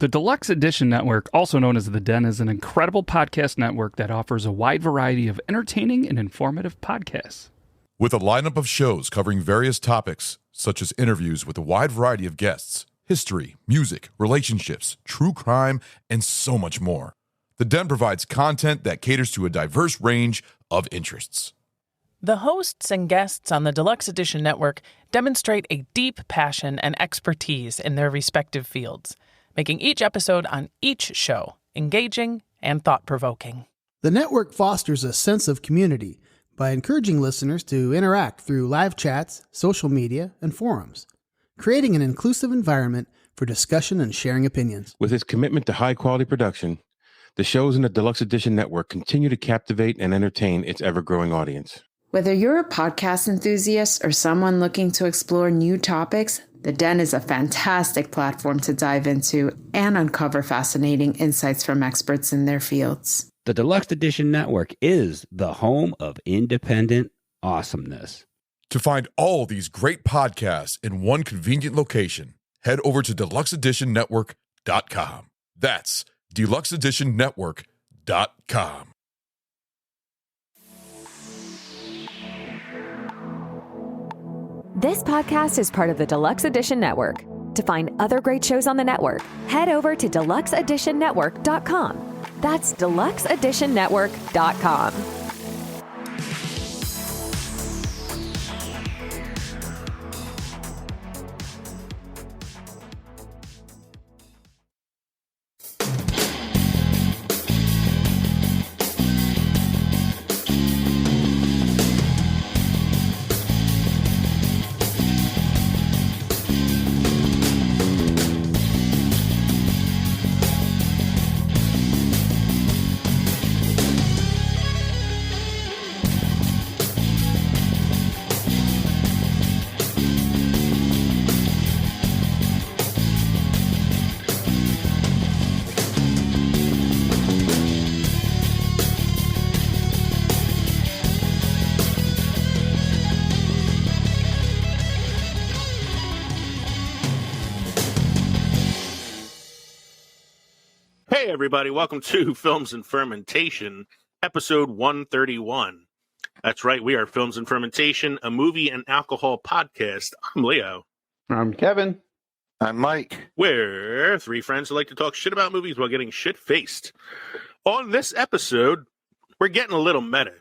The Deluxe Edition Network, also known as The Den, is an incredible podcast network that offers a wide variety of entertaining and informative podcasts. With a lineup of shows covering various topics, such as interviews with a wide variety of guests, history, music, relationships, true crime, and so much more. The Den provides content that caters to a diverse range of interests. The hosts and guests on the Deluxe Edition Network demonstrate a deep passion and expertise in their respective fields, making each episode on each show engaging and thought-provoking. The network fosters a sense of community by encouraging listeners to interact through live chats, social media, and forums, creating an inclusive environment for discussion and sharing opinions. With its commitment to high-quality production, the shows in the Deluxe Edition Network continue to captivate and entertain its ever-growing audience. Whether you're a podcast enthusiast or someone looking to explore new topics, The Den is a fantastic platform to dive into and uncover fascinating insights from experts in their fields. The Deluxe Edition Network is the home of independent awesomeness. To find all these great podcasts in one convenient location, head over to deluxeeditionnetwork.com. That's deluxeeditionnetwork.com. This podcast is part of the Deluxe Edition Network. To find other great shows on the network, head over to deluxeeditionnetwork.com. That's deluxeeditionnetwork.com. Hey, everybody. Welcome to Films and Fermentation, episode 131. That's right. We are Films and Fermentation, a movie and alcohol podcast. I'm Leo. I'm Kevin. I'm Mike. We're three friends who like to talk shit about movies while getting shit-faced. On this episode, we're getting a little meta.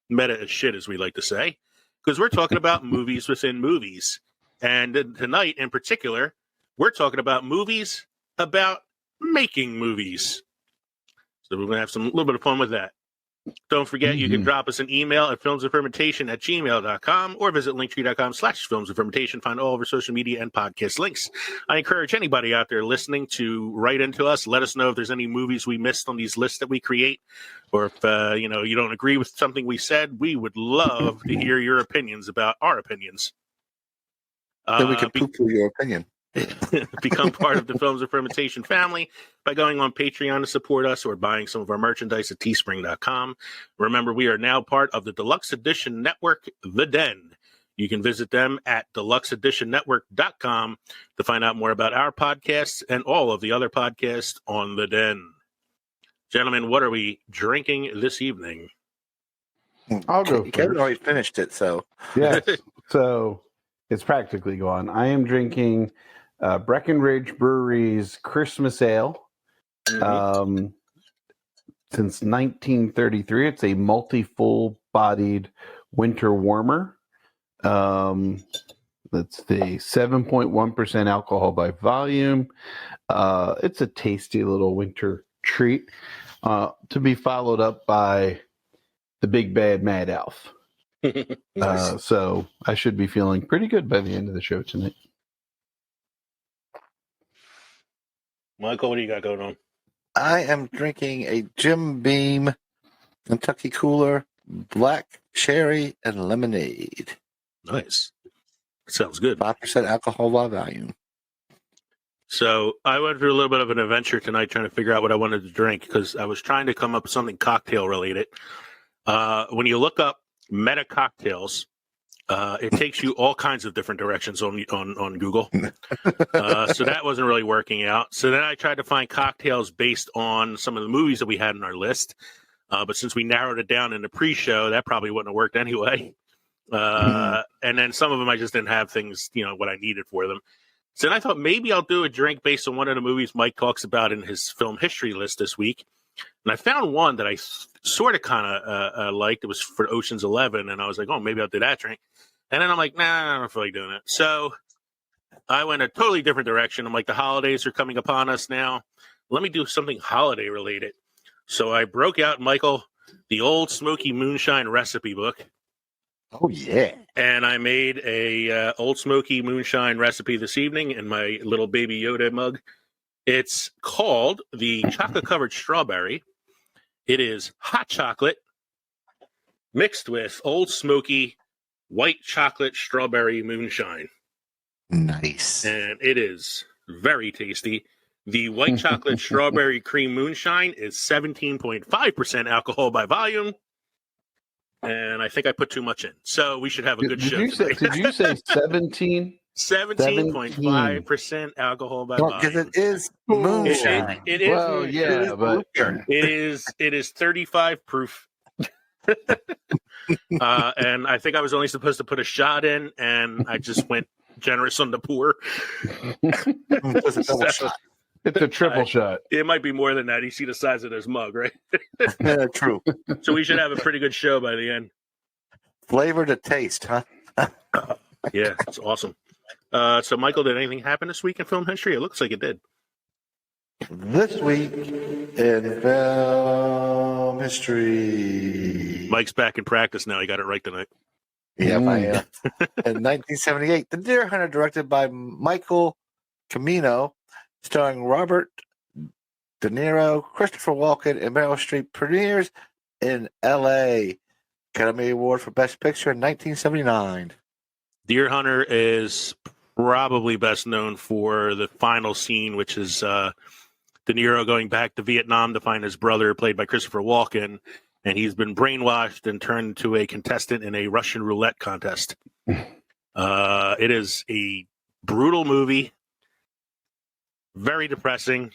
Meta as shit, as we like to say, because we're talking about movies within movies. And tonight, in particular, we're talking about movies about making movies. So we're going to have a little bit of fun with that. Don't forget, you can drop us an email at filmsandfermentation@gmail.com or visit linktree.com/filmsandfermentation. Find all of our social media and podcast links. I encourage anybody out there listening to write into us. Let us know if there's any movies we missed on these lists that we create, or if you don't agree with something we said. We would love to hear your opinions about our opinions. Then we can poo-poo your opinion. Become part of the Films and Fermentation family by going on Patreon to support us or buying some of our merchandise at teespring.com. Remember, we are now part of the Deluxe Edition Network, The Den. You can visit them at deluxeeditionnetwork.com to find out more about our podcasts and all of the other podcasts on The Den. Gentlemen, what are we drinking this evening? I'll go first. Kevin already finished it, so. Yes, so it's practically gone. I am drinking Breckenridge Brewery's Christmas Ale. Since 1933, it's a multi-full-bodied winter warmer. That's the 7.1% alcohol by volume. It's a tasty little winter treat to be followed up by the Big Bad Mad Elf. Nice. So I should be feeling pretty good by the end of the show tonight. Michael, what do you got going on? I am drinking a Jim Beam Kentucky Cooler Black Cherry and Lemonade. Nice. Sounds good. 5% alcohol by volume. So I went through a little bit of an adventure tonight trying to figure out what I wanted to drink because I was trying to come up with something cocktail related. When you look up meta cocktails, It takes you all kinds of different directions on Google. So that wasn't really working out. So then I tried to find cocktails based on some of the movies that we had in our list. But since we narrowed it down in the pre-show, that probably wouldn't have worked anyway. And then some of them I just didn't have things, what I needed for them. So then I thought maybe I'll do a drink based on one of the movies Mike talks about in his film history list this week. And I found one that I sort of kind of liked. It was for Ocean's 11. And I was like, oh, maybe I'll do that drink. And then I'm like, nah, I don't feel like doing it. So I went a totally different direction. I'm like, the holidays are coming upon us now. Let me do something holiday related. So I broke out, Michael, the Old Smoky Moonshine recipe book. Oh, yeah. And I made a Old Smoky Moonshine recipe this evening in my little Baby Yoda mug. It's called the Chocolate Covered Strawberry. It is hot chocolate mixed with Old Smoky white chocolate strawberry moonshine. Nice. And it is very tasty. The white chocolate strawberry cream moonshine is 17.5% alcohol by volume. And I think I put too much in. So we should have a good show today. Did you say 17? 17.5% alcohol by volume. Because it is moonshine. It is. Well, yeah, but it is 35 proof. And I think I was only supposed to put a shot in, and I just went generous on the pour. It's a double shot. It's a triple shot. It might be more than that. You see the size of this mug, right? Yeah, true. So we should have a pretty good show by the end. Flavor to taste, huh? Yeah, it's awesome. So, Michael, did anything happen this week in film history? It looks like it did. This week in film history. Mike's back in practice now. He got it right tonight. Yep, I am. In 1978, The Deer Hunter, directed by Michael Cimino, starring Robert De Niro, Christopher Walken, and Meryl Streep, premieres in L.A. Academy Award for Best Picture in 1979. Deer Hunter is probably best known for the final scene, which is De Niro going back to Vietnam to find his brother, played by Christopher Walken, and he's been brainwashed and turned into a contestant in a Russian roulette contest. It is a brutal movie, very depressing.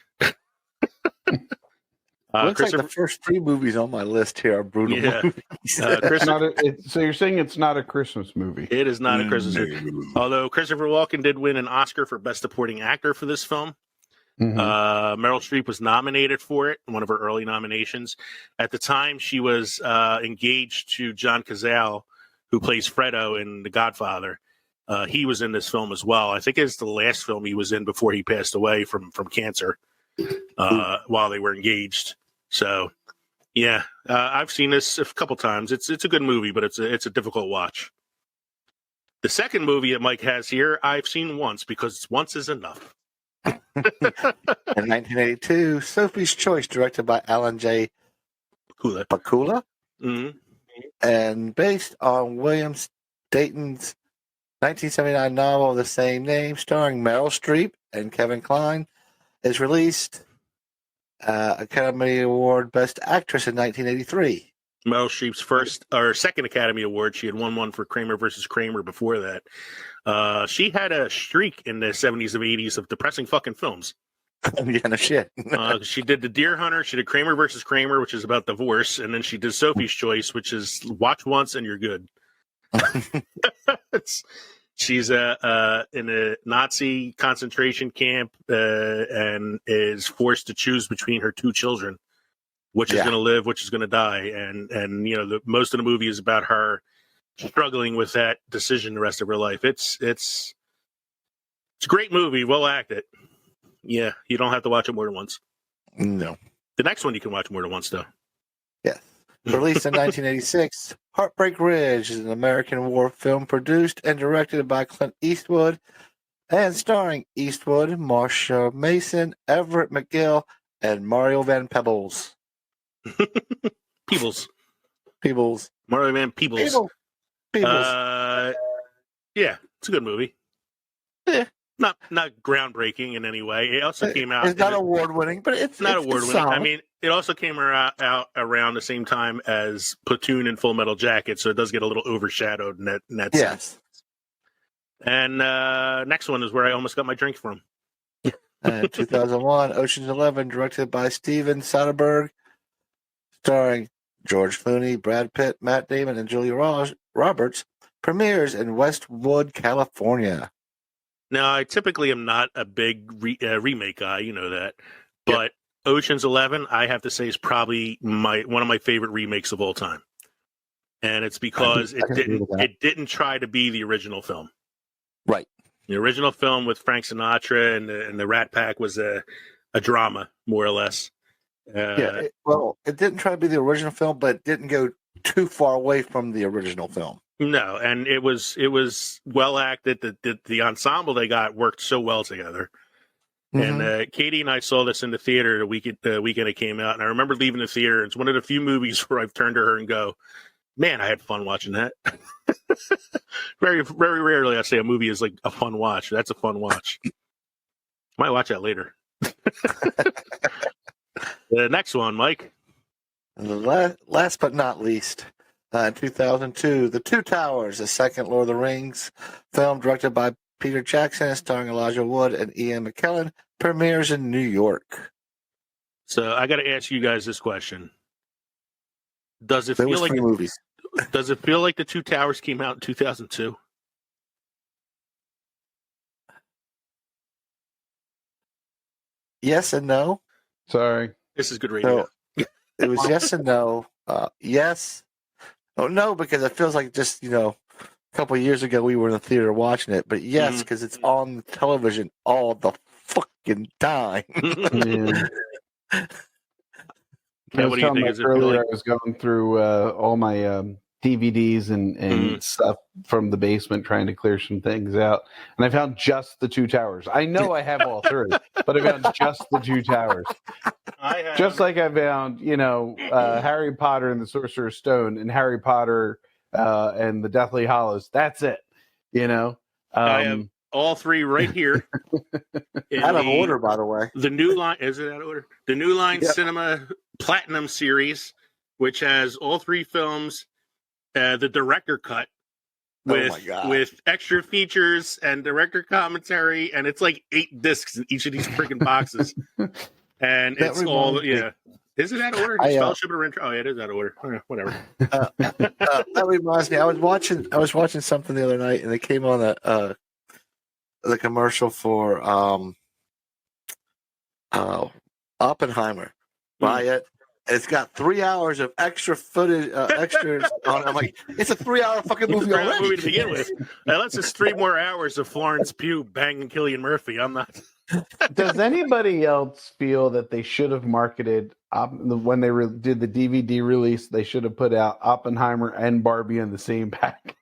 Looks like the first three movies on my list here are brutal movies. So you're saying it's not a Christmas movie? It is not a Christmas movie. Although Christopher Walken did win an Oscar for Best Supporting Actor for this film. Mm-hmm. Meryl Streep was nominated for it, one of her early nominations. At the time, she was engaged to John Cazale, who plays Fredo in The Godfather. He was in this film as well. I think it's the last film he was in before he passed away from cancer while they were engaged. So, yeah, I've seen this a couple times. It's a good movie, but it's a difficult watch. The second movie that Mike has here, I've seen once because once is enough. In 1982, Sophie's Choice, directed by Alan J. Pakula, Mm-hmm. and based on William Dayton's 1979 novel of the same name, starring Meryl Streep and Kevin Kline, is released Academy Award Best Actress in 1983. Meryl Streep's second Academy Award. She had won one for Kramer versus Kramer before that. She had a streak in the 70s and 80s of depressing fucking films. Yeah, no shit. She did The Deer Hunter. She did Kramer versus Kramer, which is about divorce. And then she did Sophie's Choice, which is watch once and you're good. She's in a Nazi concentration camp and is forced to choose between her two children, which is going to live, which is going to die. And most of the movie is about her struggling with that decision the rest of her life. It's a great movie. Well acted. Yeah, you don't have to watch it more than once. No. The next one you can watch more than once, though. Yes. Released in 1986, Heartbreak Ridge is an American war film produced and directed by Clint Eastwood and starring Eastwood, Marsha Mason, Everett McGill, and Mario Van Peebles. Peebles. Mario Van Peebles. Peebles. Yeah, it's a good movie. Yeah. Not groundbreaking in any way. It also came out. It's not award winning, but it's not award winning. solid. I mean, it also came out around the same time as Platoon and Full Metal Jacket, so it does get a little overshadowed in that sense. And next one is where I almost got my drink from. 2001, Ocean's 11, directed by Steven Soderbergh, starring George Clooney, Brad Pitt, Matt Damon, and Julia Roberts, premieres in Westwood, California. Now, I typically am not a big remake guy, you know that, but Ocean's 11, I have to say, is probably one of my favorite remakes of all time, and it's because it didn't try to be the original film. Right. The original film with Frank Sinatra and the Rat Pack was a drama, more or less. It didn't try to be the original film, but it didn't go too far away from the original film. No, and it was well acted. The ensemble they got worked so well together. Mm-hmm. And Katie and I saw this in the theater the weekend it came out, and I remember leaving the theater. It's one of the few movies where I've turned to her and go, "Man, I had fun watching that." Very, very rarely I say a movie is like a fun watch. That's a fun watch. Might watch that later. The next one, Mike. Last but not least, in 2002, The Two Towers, the second Lord of the Rings film directed by Peter Jackson, starring Elijah Wood and Ian McKellen, premieres in New York. So I got to ask you guys this question: Does it feel like movies? Does it feel like The Two Towers came out in 2002? Yes and no. Sorry. This is good radio. So, it was yes and no. Yes. Oh, no, because it feels like just, a couple of years ago we were in the theater watching it. But yes, because it's on television all the fucking time. Yeah, what do you think? Is it earlier, I was going through all my DVDs and stuff from the basement trying to clear some things out. And I found just The Two Towers. I know I have all three, but I found just The Two Towers. Just like I found, Harry Potter and the Sorcerer's Stone and Harry Potter and the Deathly Hallows. That's it, I have all three right here. Out of order, by the way. The New Line, is it out of order? The New Line Cinema Platinum Series, which has all three films, the director cut with extra features and director commentary, and it's like 8 discs in each of these freaking boxes. And it's all Is it out of order? Fellowship of Intro? Oh, yeah, it is out of order. Okay, whatever. That reminds me. I was watching something the other night, and it came on the commercial for Oppenheimer. Buy it. It's got 3 hours of extra footage, extras on it. I'm like, it's a 3-hour fucking movie already. Movie to begin with. That's just 3 more hours of Florence Pugh banging Cillian Murphy. I'm not. Does anybody else feel that they should have marketed when they did the DVD release? They should have put out Oppenheimer and Barbie in the same pack.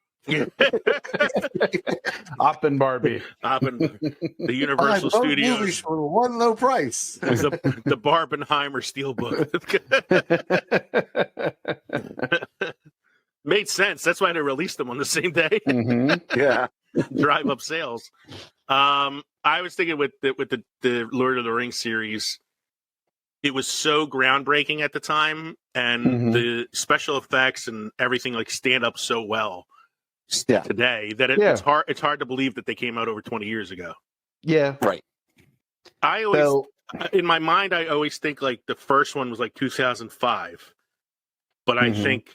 Oppen Barbie. The Universal Studios movies for one low price. It was the Barbenheimer Steelbook. Made sense. That's why they released them on the same day. Mm-hmm. Yeah, drive up sales. I was thinking with the Lord of the Rings series, it was so groundbreaking at the time, and the special effects and everything stand up so well today that it's hard to believe that they came out over 20 years ago. Yeah, right. I always, in my mind, I always think the first one was 2005, but I think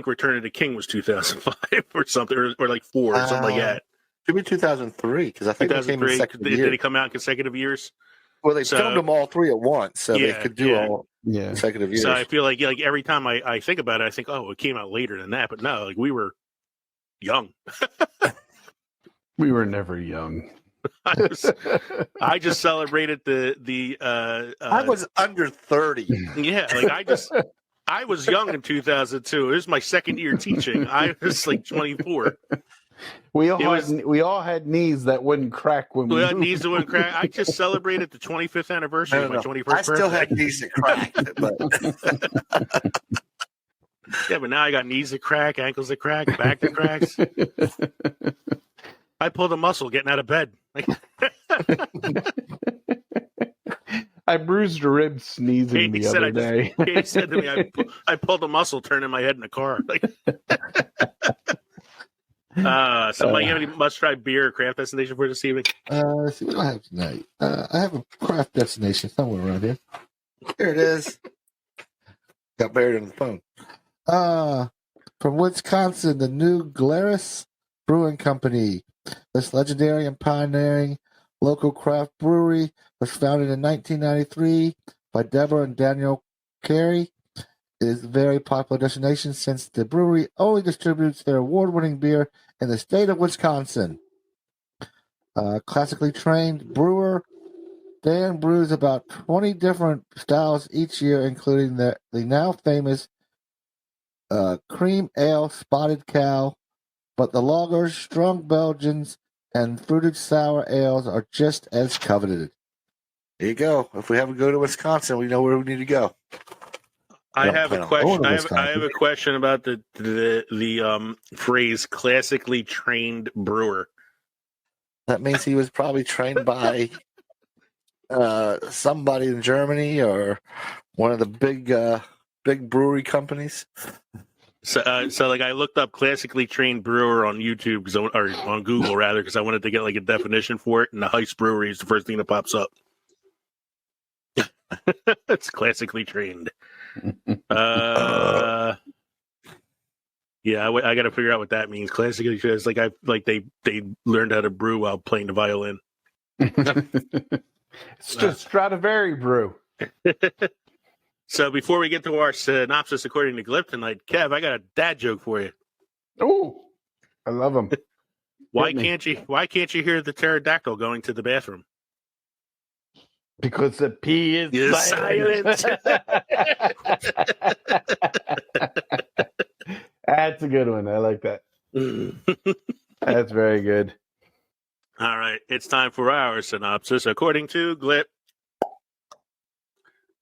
Return of the King was 2005 or something, or 4 or something like that. Could be 2003 because I think they came in consecutive years. Did they come out in consecutive years? Well, they filmed them all 3 at once, so they could do all consecutive years. So I feel like every time I think about it, I think, oh, it came out later than that. But no, we were young. We were never young. I just celebrated the. I was under 30. Yeah, I was young in 2002. It was my second year teaching. I was 24. We all had knees that wouldn't crack when we had knees that wouldn't crack. I just celebrated the 25th anniversary of my 21st birthday. I still had knees that cracked, but yeah, but now I got knees that crack, ankles that crack, back that cracks. I pulled a muscle getting out of bed. I bruised a rib sneezing the other day. He said to me, I pulled a muscle turning my head in the car. Like, somebody have any must-try beer or craft destination for this evening? Let's see what do I have tonight. I have a craft destination somewhere around here. Here it is. Got buried on the phone. From Wisconsin, the New Glarus Brewing Company. This legendary and pioneering local craft brewery was founded in 1993 by Deborah and Daniel Carey. It is a very popular destination since the brewery only distributes their award-winning beer in the state of Wisconsin. Classically trained brewer, Dan brews about 20 different styles each year, including the now famous cream ale Spotted Cow, but the lagers, strong Belgians, and fruited sour ales are just as coveted. There you go. If we ever go to Wisconsin, we know where we need to go. I have a question. I have a question about the phrase "classically trained brewer." That means he was probably trained by somebody in Germany or one of the big brewery companies. So like I looked up classically trained brewer on YouTube or on Google rather because I wanted to get like a definition for it, and the Heist Brewery is the first thing that pops up. It's classically trained. Yeah, I got to figure out what that means. Classically, it's like they learned how to brew while playing the violin. It's just Stradivari brew. So before we get to our synopsis according to Glip tonight, Kev, I got a dad joke for you. Oh, I love them. Why can't you hear the pterodactyl going to the bathroom? Because the P is silent. That's a good one. I like that. That's very good. All right. It's time for our synopsis according to Glip.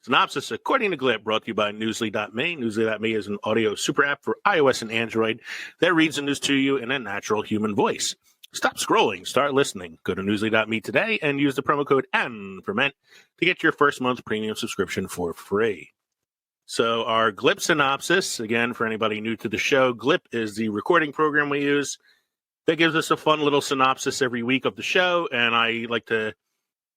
Synopsis according to Glip, brought to you by Newsly.me. Newsly.me is an audio super app for iOS and Android that reads the news to you in a natural human voice. Stop scrolling, start listening. Go to Newsly.me today and use the promo code NFerment to get your first month premium subscription for free. So our Glip synopsis, again, for anybody new to the show, Glip is the recording program we use that gives us a fun little synopsis every week of the show, and I like to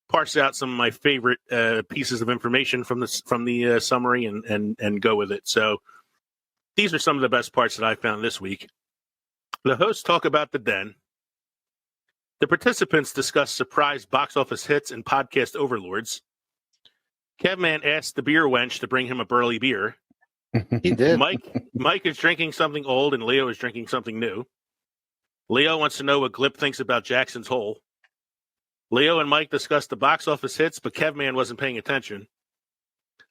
parse out some of my favorite pieces of information from the summary and go with it. So these are some of the best parts that I found this week. The hosts talk about the Den. The participants discuss surprise box office hits and podcast overlords. Kevman asked the beer wench to bring him a burly beer. He did. Mike is drinking something old and Leo is drinking something new. Leo wants to know what Glip thinks about Jackson's Hole. Leo and Mike discussed the box office hits, but Kevman wasn't paying attention.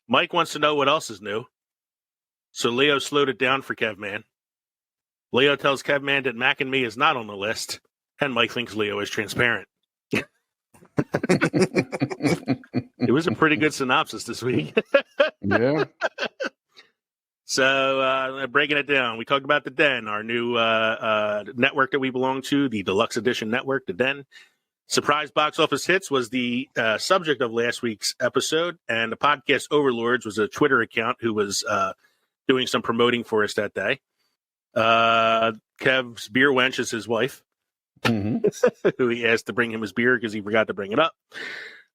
Mike wants to know what else is new. So Leo slowed it down for Kevman. Leo tells Kevman that Mac and Me is not on the list, and Mike thinks Leo is transparent. It was a pretty good synopsis this week. Yeah. So breaking it down, we talked about the Den, our new network that we belong to, the Deluxe Edition Network, the Den. Surprise box office hits was the subject of last week's episode, and the podcast Overlords was a Twitter account who was doing some promoting for us that day. Kev's beer wench is his wife, who he asked to bring him his beer because he forgot to bring it up.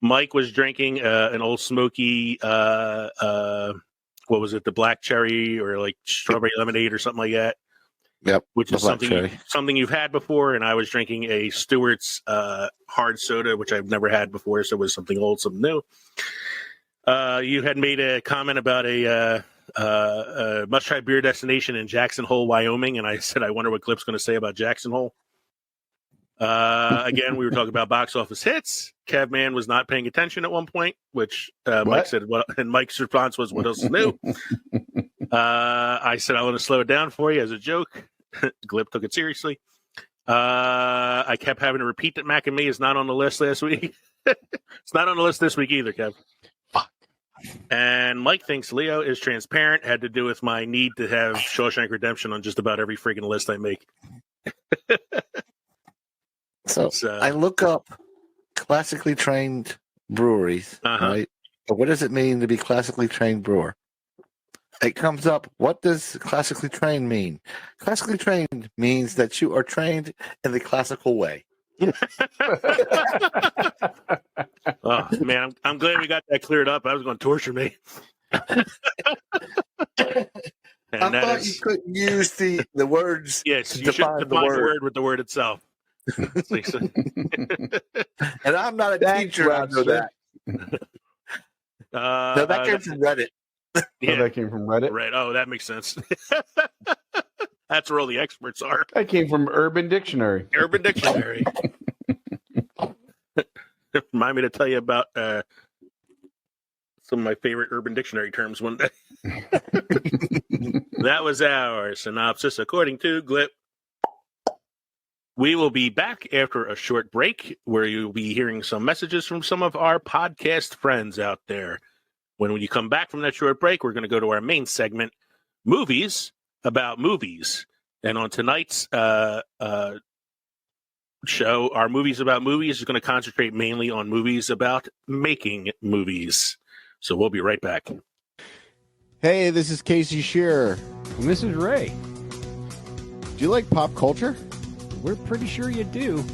Mike was drinking an old smoky, what was it, the black cherry or like strawberry lemonade or something like that. Yep, which is something you've had before, and I was drinking a Stewart's hard soda, which I've never had before, so it was something old, something new. You had made a comment about a must-try beer destination in Jackson Hole, Wyoming, and I said, I wonder what Glip's going to say about Jackson Hole. Again, we were talking about box office hits. Kevman was not paying attention at one point, which Mike said, "What?" And Mike's response was, "What else is new?" I said, "I want to slow it down for you" as a joke. Glip took it seriously. I kept having to repeat that Mac and Me is not on the list last week. It's not on the list this week either, Kev. Fuck. And Mike thinks Leo is transparent. Had to do with my need to have Shawshank Redemption on just about every freaking list I make. So I look up classically trained breweries, right? What does it mean to be classically trained brewer? It comes up, what does classically trained mean? Classically trained means that you are trained in the classical way. Oh, man, I'm glad we got that cleared up. I was going to torture me. I thought you couldn't use the words. Yes, to you should define the word with the word itself. And I'm not a teacher. I know that. No, that came from Reddit. Yeah. Oh, that came from Reddit? Right. Oh, that makes sense. That's where all the experts are. That came from Urban Dictionary. Urban Dictionary. Remind me to tell you about some of my favorite Urban Dictionary terms one day. That was our synopsis according to Glip. We will be back after a short break where you'll be hearing some messages from some of our podcast friends out there. When you come back from that short break, we're going to go to our main segment, Movies About Movies. And on tonight's show, our Movies About Movies is going to concentrate mainly on movies about making movies. So we'll be right back. Hey, this is Casey Shearer. And this is Ray. Do you like pop culture? We're pretty sure you do.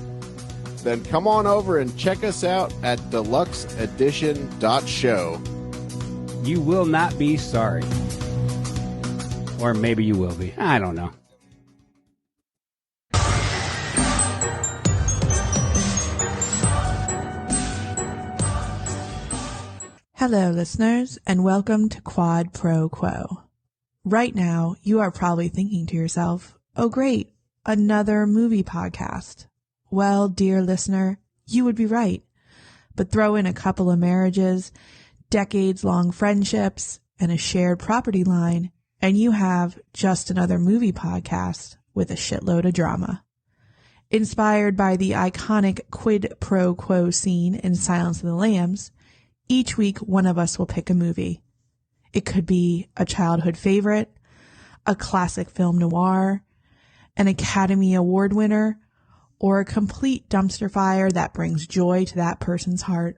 Then come on over and check us out at deluxeedition.show. You will not be sorry. Or maybe you will be. I don't know. Hello, listeners, and welcome to Quad Pro Quo. Right now, you are probably thinking to yourself, oh great, another movie podcast. Well, dear listener, you would be right. But throw in a couple of marriages, decades-long friendships, and a shared property line, and you have just another movie podcast with a shitload of drama. Inspired by the iconic quid pro quo scene in Silence of the Lambs, each week one of us will pick a movie. It could be a childhood favorite, a classic film noir, an Academy Award winner, or a complete dumpster fire that brings joy to that person's heart.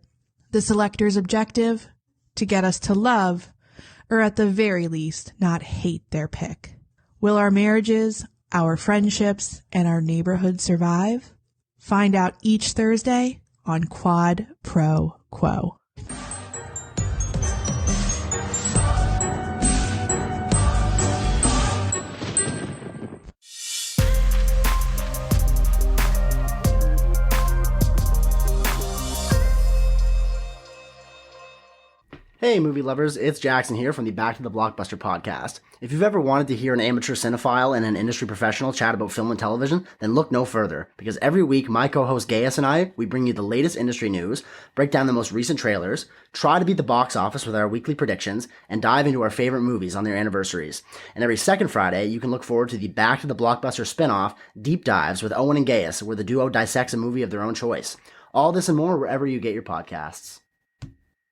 The selector's objective? To get us to love, or at the very least, not hate their pick. Will our marriages, our friendships, and our neighborhood survive? Find out each Thursday on Quad Pro Quo. Hey movie lovers, it's Jackson here from the Back to the Blockbuster podcast. If you've ever wanted to hear an amateur cinephile and an industry professional chat about film and television, then look no further, because every week my co-host Gaius and I, we bring you the latest industry news, break down the most recent trailers, try to beat the box office with our weekly predictions, and dive into our favorite movies on their anniversaries. And every second Friday, you can look forward to the Back to the Blockbuster spin-off, Deep Dives with Owen and Gaius, where the duo dissects a movie of their own choice. All this and more wherever you get your podcasts.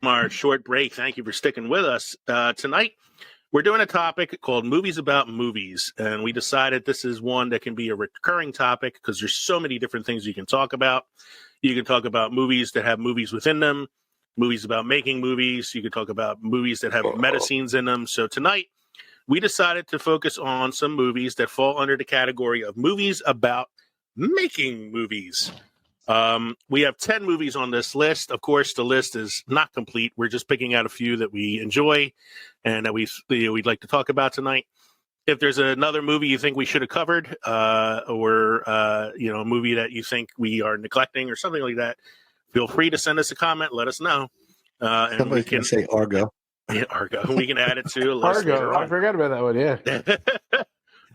Our short break. Thank you for sticking with us. Tonight, we're doing a topic called Movies About Movies, and we decided this is one that can be a recurring topic because there's so many different things you can talk about. You can talk about movies that have movies within them, movies about making movies. You can talk about movies that have meta scenes in them. So tonight, we decided to focus on some movies that fall under the category of movies about making movies. We have 10 movies on this list. Of course, the list is not complete. We're just picking out a few that we enjoy and that we'd like to talk about tonight. If there's another movie you think we should have covered, or a movie that you think we are neglecting or something like that, feel free to send us a comment. Let us know. And somebody can say Argo. Yeah, Argo. We can add it to a list. Argo. I forgot about that one. Yeah.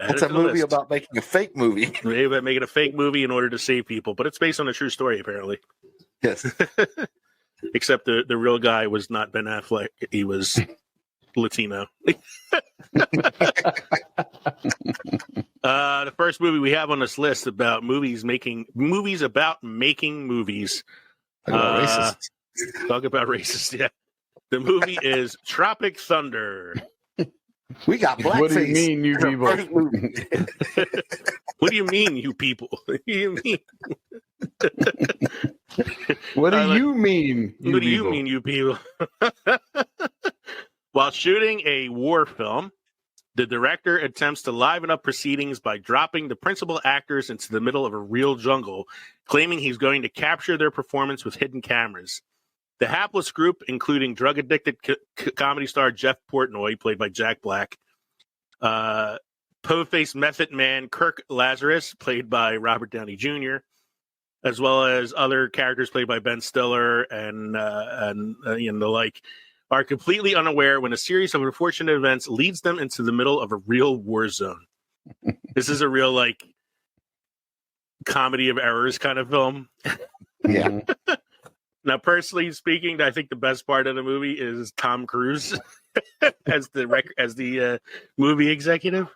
It's a movie about making a fake movie. Maybe about making a fake movie in order to save people, but it's based on a true story, apparently. Yes. Except the real guy was not Ben Affleck. He was Latino. The first movie we have on this list about movies about making movies. Racist. Talk about racist, yeah. The movie is Tropic Thunder. We got blackface. What do you mean, you people? What do you mean, you people? What do you mean? What do you mean? What do you mean, you people? While shooting a war film, the director attempts to liven up proceedings by dropping the principal actors into the middle of a real jungle, claiming he's going to capture their performance with hidden cameras. The hapless group, including drug-addicted comedy star Jeff Portnoy, played by Jack Black, po-faced Method Man Kirk Lazarus, played by Robert Downey Jr., as well as other characters played by Ben Stiller and the like, are completely unaware when a series of unfortunate events leads them into the middle of a real war zone. This is a real, like, comedy of errors kind of film. Yeah. Now, personally speaking, I think the best part of the movie is Tom Cruise as the movie executive.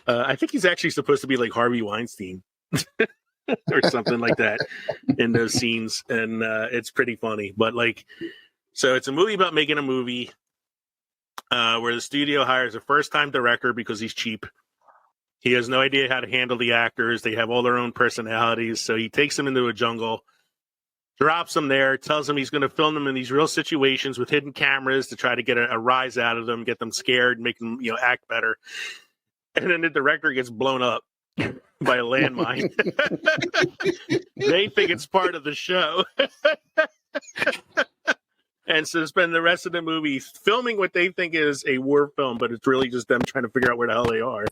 I think he's actually supposed to be like Harvey Weinstein or something like that in those scenes, and it's pretty funny. But like, so it's a movie about making a movie where the studio hires a first-time director because he's cheap. He has no idea how to handle the actors. They have all their own personalities, so he takes them into a jungle, drops them there, tells them he's going to film them in these real situations with hidden cameras to try to get a rise out of them, get them scared, make them act better. And then the director gets blown up by a landmine. They think it's part of the show. And so spend the rest of the movie filming what they think is a war film, but it's really just them trying to figure out where the hell they are.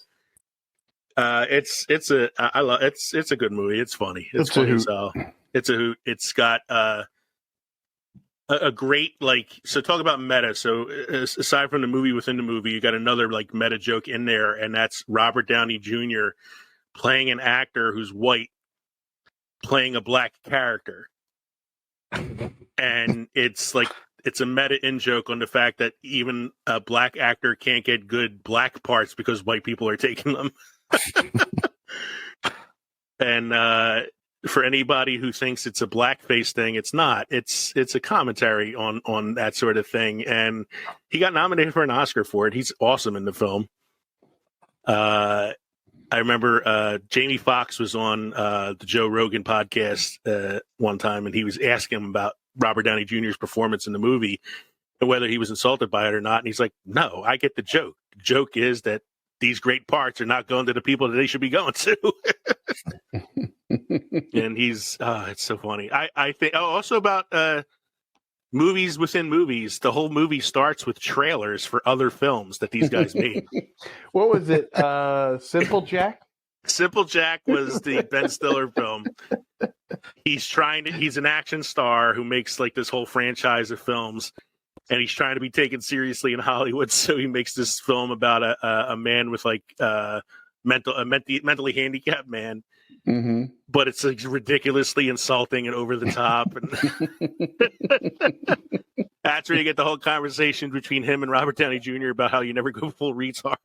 It's a good movie. It's funny. It's funny as hell. It's a hoot. It's got a great, like, so talk about meta. So aside from the movie within the movie, you got another like meta joke in there, and that's Robert Downey Jr. playing an actor who's white, playing a black character. And it's like, it's a meta in joke on the fact that even a black actor can't get good black parts because white people are taking them. And for anybody who thinks it's a blackface thing, it's not. It's a commentary on that sort of thing. And he got nominated for an Oscar for it. He's awesome in the film. I remember Jamie Foxx was on the Joe Rogan podcast one time, and he was asking him about Robert Downey Jr.'s performance in the movie and whether he was insulted by it or not. And he's like, no, I get the joke. The joke is that these great parts are not going to the people that they should be going to. And he's, it's so funny. I think, also about movies within movies. The whole movie starts with trailers for other films that these guys made. What was it? Simple Jack? Simple Jack was the Ben Stiller film. He's an action star who makes like this whole franchise of films, and he's trying to be taken seriously in Hollywood. So he makes this film about a man with like mentally handicapped man. Mm-hmm. But it's like ridiculously insulting and over the top. And that's where you get the whole conversation between him and Robert Downey Jr. about how you never go full retard.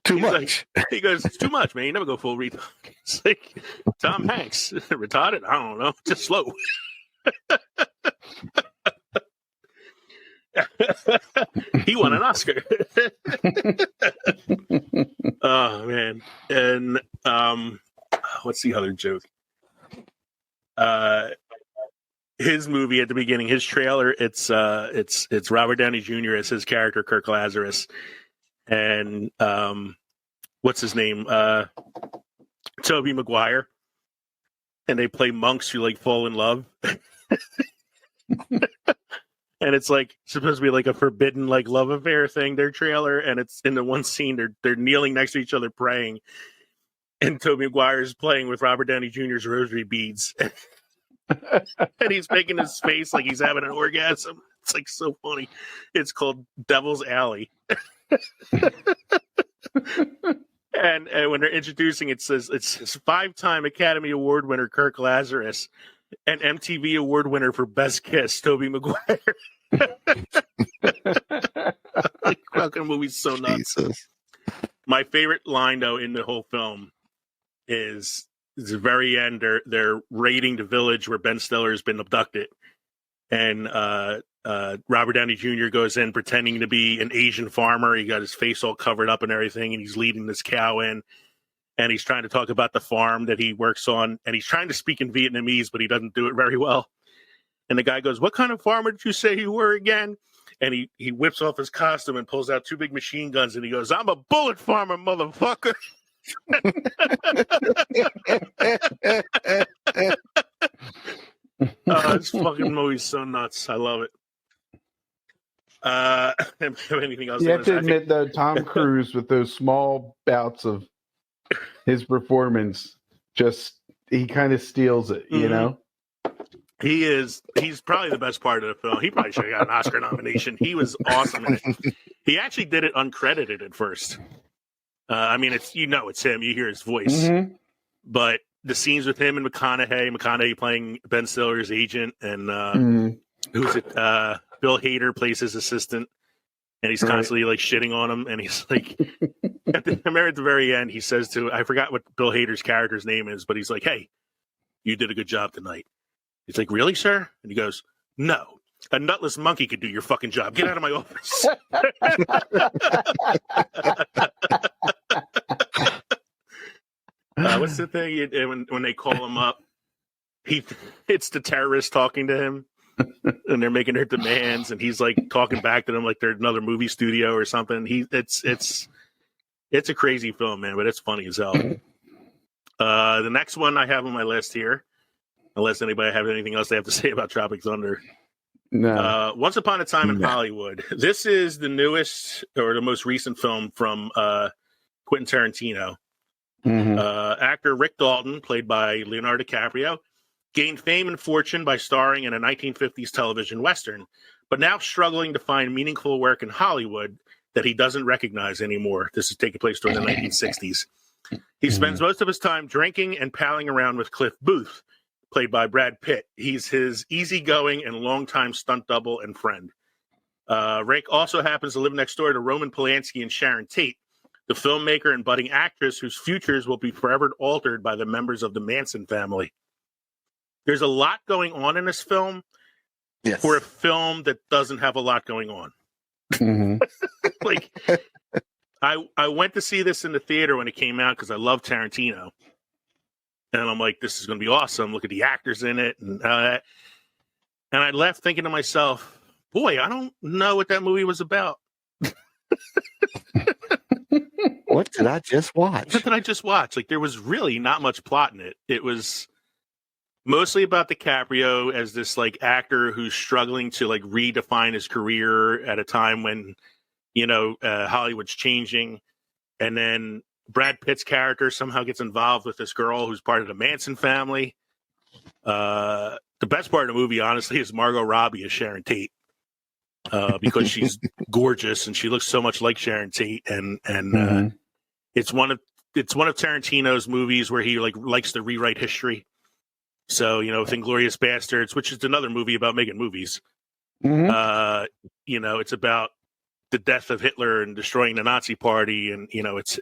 Too much. Like, he goes, it's too much, man. You never go full retard. It's like Tom Hanks, retarded? I don't know, just slow. He won an Oscar. Oh man. And what's the other joke? His movie at the beginning, his trailer, it's Robert Downey Jr. as his character Kirk Lazarus, and what's his name? Tobey Maguire. And they play monks who like fall in love. And it's like supposed to be like a forbidden like love affair thing, their trailer, and it's in the one scene they're kneeling next to each other praying, and Tobey Maguire is playing with Robert Downey Jr.'s rosary beads. And he's making his face like he's having an orgasm. It's like so funny. It's called Devil's Alley. And when they're introducing it, says it's 5-time Academy Award winner Kirk Lazarus and MTV Award winner for Best Kiss, Tobey Maguire. Like, fucking movie's so nuts. Jesus. My favorite line though in the whole film is the very end. They're raiding the village where Ben Stiller has been abducted, and Robert Downey Jr. goes in pretending to be an Asian farmer. He got his face all covered up and everything, and he's leading this cow in. and he's trying to talk about the farm that he works on, and he's trying to speak in Vietnamese, but he doesn't do it very well. And the guy goes, "What kind of farmer did you say you were again?" And he whips off his costume and pulls out 2 big machine guns, and he goes, "I'm a bullet farmer, motherfucker." This fucking movie's so nuts. I love it. Anything else? You have to admit, though, Tom Cruise, with those small bouts of his performance, he kind of steals it, you know? He's probably the best part of the film. He probably should have got an Oscar nomination. He was awesome in it. He actually did it uncredited at first. I mean, it's him. You hear his voice. But the scenes with him and McConaughey playing Ben Stiller's agent, and who's it? Bill Hader plays his assistant, and he's constantly like shitting on him. And he's like, I remember at the very end, he says I forgot what Bill Hader's character's name is, but he's like, "Hey, you did a good job tonight." He's like, "Really, sir?" And he goes, "No, a nutless monkey could do your fucking job. Get out of my office." What's the thing when they call him up? It's the terrorists talking to him, and they're making their demands, and he's like talking back to them like they're another movie studio or something. It's a crazy film, man, but it's funny as hell. The next one I have on my list here, unless anybody have anything else they have to say about Tropic Thunder. No. Once Upon a Time in Hollywood. This is the newest or the most recent film from Quentin Tarantino. Actor Rick Dalton, played by Leonardo DiCaprio, gained fame and fortune by starring in a 1950s television western, but now struggling to find meaningful work in Hollywood that he doesn't recognize anymore. This is taking place during the 1960s. He spends most of his time drinking and palling around with Cliff Booth, played by Brad Pitt. He's his easygoing and longtime stunt double and friend. Rick also happens to live next door to Roman Polanski and Sharon Tate, the filmmaker and budding actress whose futures will be forever altered by the members of the Manson family. There's a lot going on in this film for a film that doesn't have a lot going on. Like, I went to see this in the theater when it came out because I love Tarantino. And I'm like, this is going to be awesome. Look at the actors in it. And I left thinking to myself, boy, I don't know what that movie was about. What did I just watch? What did I just watch? Like, there was really not much plot in it. It was mostly about DiCaprio as this like actor who's struggling to like redefine his career at a time when, Hollywood's changing. And then Brad Pitt's character somehow gets involved with this girl who's part of the Manson family. The best part of the movie, honestly, is Margot Robbie as Sharon Tate. Because she's gorgeous and she looks so much like Sharon Tate, and it's one of Tarantino's movies where he likes to rewrite history. So with Inglourious Bastards, which is another movie about making movies, it's about the death of Hitler and destroying the Nazi Party, and it's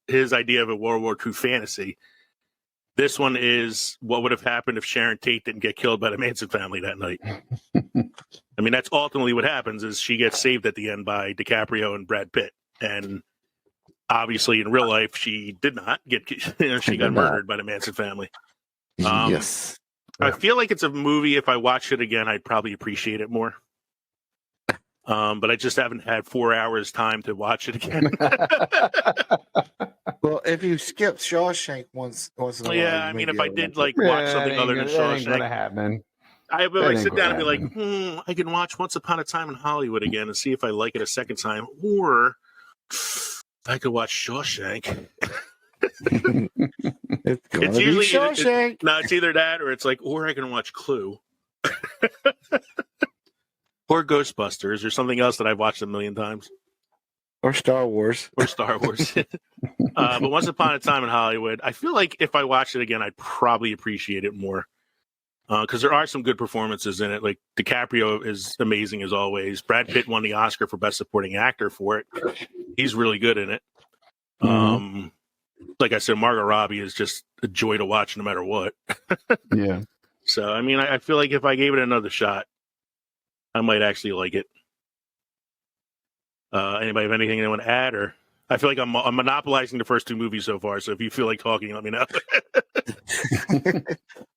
his idea of a World War II fantasy. This one is what would have happened if Sharon Tate didn't get killed by the Manson family that night. I mean, that's ultimately what happens is she gets saved at the end by DiCaprio and Brad Pitt. And obviously in real life, she did not get, she got murdered by the Manson family. Yes. I feel like it's a movie. If I watch it again, I'd probably appreciate it more. But I just haven't had 4 hours time to watch it again. Well, if you skip Shawshank once in a while. Yeah, I mean, if I did watch something other than Shawshank, I would sit down and be like, I can watch Once Upon a Time in Hollywood again and see if I like it a second time, or I could watch Shawshank. It's usually Shawshank. It's either that or it's like, or I can watch Clue. Or Ghostbusters, or something else that I've watched a million times. Or Star Wars. But Once Upon a Time in Hollywood, I feel like if I watched it again, I'd probably appreciate it more. Because there are some good performances in it. Like, DiCaprio is amazing as always. Brad Pitt won the Oscar for Best Supporting Actor for it. He's really good in it. Like I said, Margot Robbie is just a joy to watch no matter what. Yeah. So, I mean, I feel like if I gave it another shot, I might actually like it. Anybody have anything they want to add, or I feel like I'm monopolizing the first two movies so far. So if you feel like talking, let me know.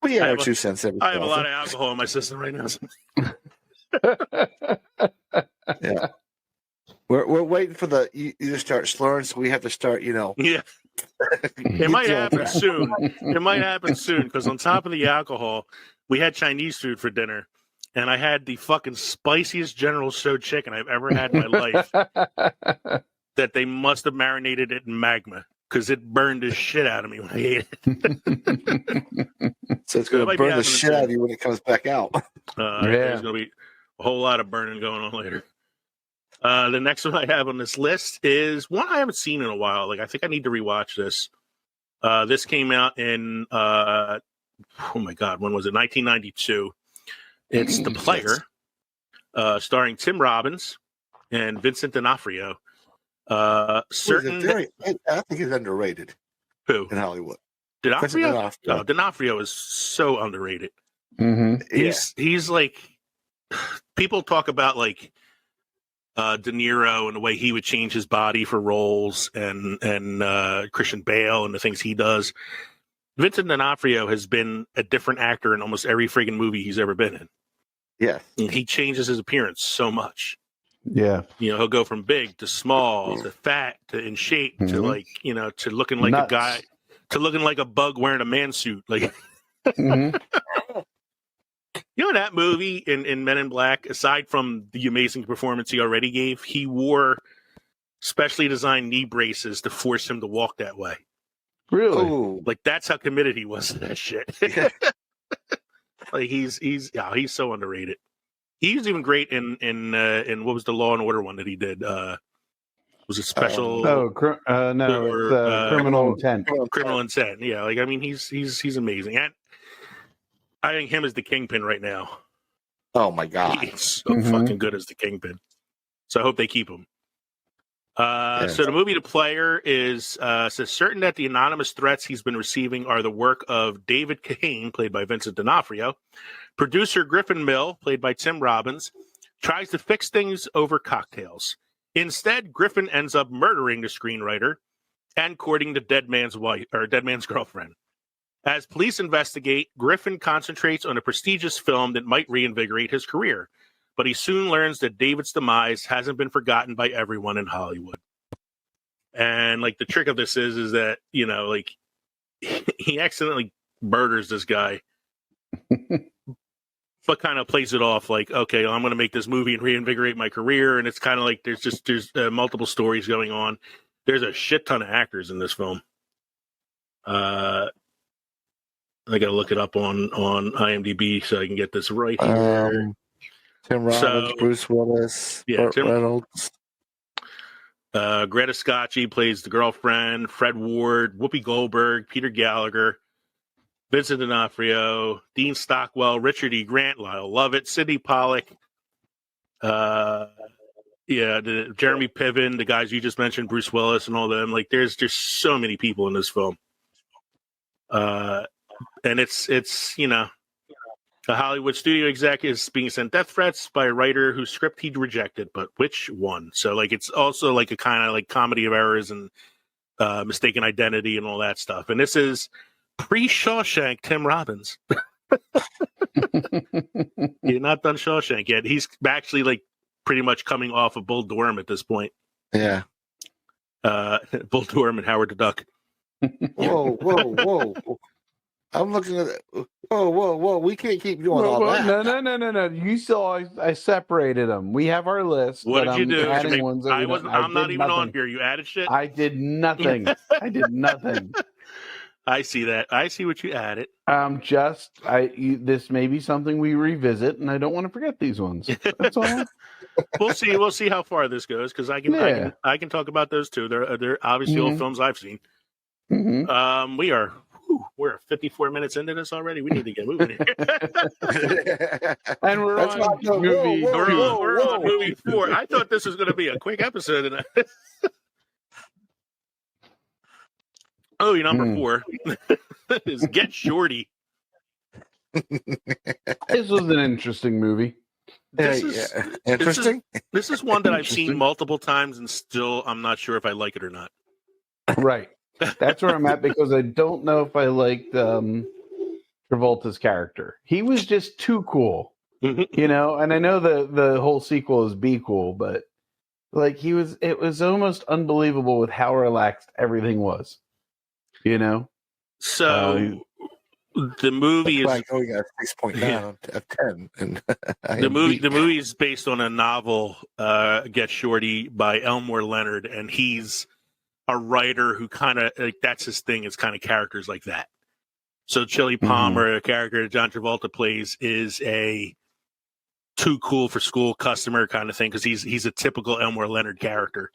We have 2 cents every I have a lot of alcohol in my system right now. Yeah. We're waiting for you to start slurring, so we have to start, Yeah. It might happen soon. It might happen soon because on top of the alcohol, we had Chinese food for dinner, and I had the fucking spiciest General Tso chicken I've ever had in my life. That they must have marinated it in magma because it burned the shit out of me when I ate it. So it's going to burn the shit out of you when it comes back out. There's going to be a whole lot of burning going on later. The next one I have on this list is one I haven't seen in a while. Like, I think I need to rewatch this. This came out in, oh my God, when was it? 1992. It's The Player, starring Tim Robbins and Vincent D'Onofrio. I think he's underrated. Who? In Hollywood. D'Onofrio? Oh, D'Onofrio is so underrated. Mm-hmm. He's like, people talk about like De Niro and the way he would change his body for roles and Christian Bale and the things he does. Vincent D'Onofrio has been a different actor in almost every friggin' movie he's ever been in. Yeah. And he changes his appearance so much. Yeah. He'll go from big to small to fat to in shape to like, to looking like a guy, to looking like a bug wearing a man suit. Like, that movie in Men in Black, aside from the amazing performance he already gave, he wore specially designed knee braces to force him to walk that way. Really? Ooh. Like, that's how committed he was to that shit. Like, he's so underrated. He was even great in what was the Law and Order one that he did? Was it Special? Criminal Intent. Criminal Intent. Yeah, like, I mean, he's amazing, and I think him as the Kingpin right now. Oh my God, he's so fucking good as the Kingpin. So I hope they keep him. So the movie The Player is says certain that the anonymous threats he's been receiving are the work of David Kahane, played by Vincent D'Onofrio. Producer Griffin Mill, played by Tim Robbins, tries to fix things over cocktails. Instead, Griffin ends up murdering the screenwriter and courting the dead man's wife or dead man's girlfriend. As police investigate, Griffin concentrates on a prestigious film that might reinvigorate his career, but he soon learns that David's demise hasn't been forgotten by everyone in Hollywood. And like the trick of this is that, like he accidentally murders this guy, but kind of plays it off like, okay, I'm going to make this movie and reinvigorate my career. And it's kind of like there's multiple stories going on. There's a shit ton of actors in this film. I got to look it up on IMDb so I can get this right here. Tim Robbins, Bruce Willis, Burt Reynolds. Greta Scacchi plays the girlfriend, Fred Ward, Whoopi Goldberg, Peter Gallagher, Vincent D'Onofrio, Dean Stockwell, Richard E. Grant, Lyle Lovett, Sidney Pollack, Jeremy Piven, the guys you just mentioned, Bruce Willis and all them. Like, there's just so many people in this film. And it's a Hollywood studio exec is being sent death threats by a writer whose script he'd rejected, but which one? So, like, it's also like a kind of like comedy of errors and mistaken identity and all that stuff. And this is pre-Shawshank Tim Robbins. He's not done Shawshank yet. He's actually like pretty much coming off of Bull Durham at this point. Yeah. Bull Durham and Howard the Duck. Whoa. I'm looking at it. Whoa. We can't keep doing all that. No. You saw I separated them. We have our list. What did you do? I'm not even nothing. on here. You added shit? I did nothing. I see that. I see what you added. This may be something we revisit, and I don't want to forget these ones. That's all. We'll see how far this goes, because I can talk about those too. They're obviously all films I've seen. Mm-hmm. We're 54 minutes into this already. We need to get moving here. And we're on movie. We're on movie 4. I thought this was going to be a quick episode. Your number 4 is Get Shorty. This was an interesting movie. Interesting. This is one that I've seen multiple times, and still I'm not sure if I like it or not. Right. That's where I'm at, because I don't know if I liked Travolta's character. He was just too cool, you know. And I know the whole sequel is Be Cool, but like it was almost unbelievable with how relaxed everything was, you know. So the movie is going at 6.9 out of 10, and the movie is based on a novel, Get Shorty, by Elmore Leonard, and he's a writer who kind of that's his thing. Is kind of characters like that. So Chili Palmer, a character that John Travolta plays, is a too cool for school customer kind of thing, because he's a typical Elmore Leonard character.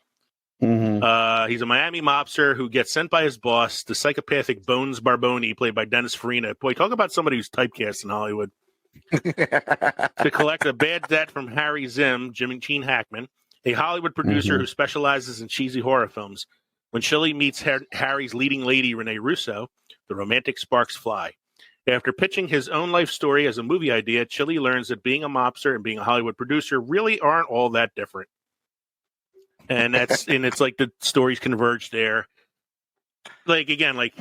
He's a Miami mobster who gets sent by his boss, the psychopathic Bones Barboni, played by Dennis Farina. Boy, talk about somebody who's typecast in Hollywood. To collect a bad debt from Harry Zim, Gene Hackman, a Hollywood producer who specializes in cheesy horror films. When Chili meets Harry's leading lady, Renee Russo, the romantic sparks fly. After pitching his own life story as a movie idea, Chili learns that being a mobster and being a Hollywood producer really aren't all that different. And it's like the stories converge there. Like, again, like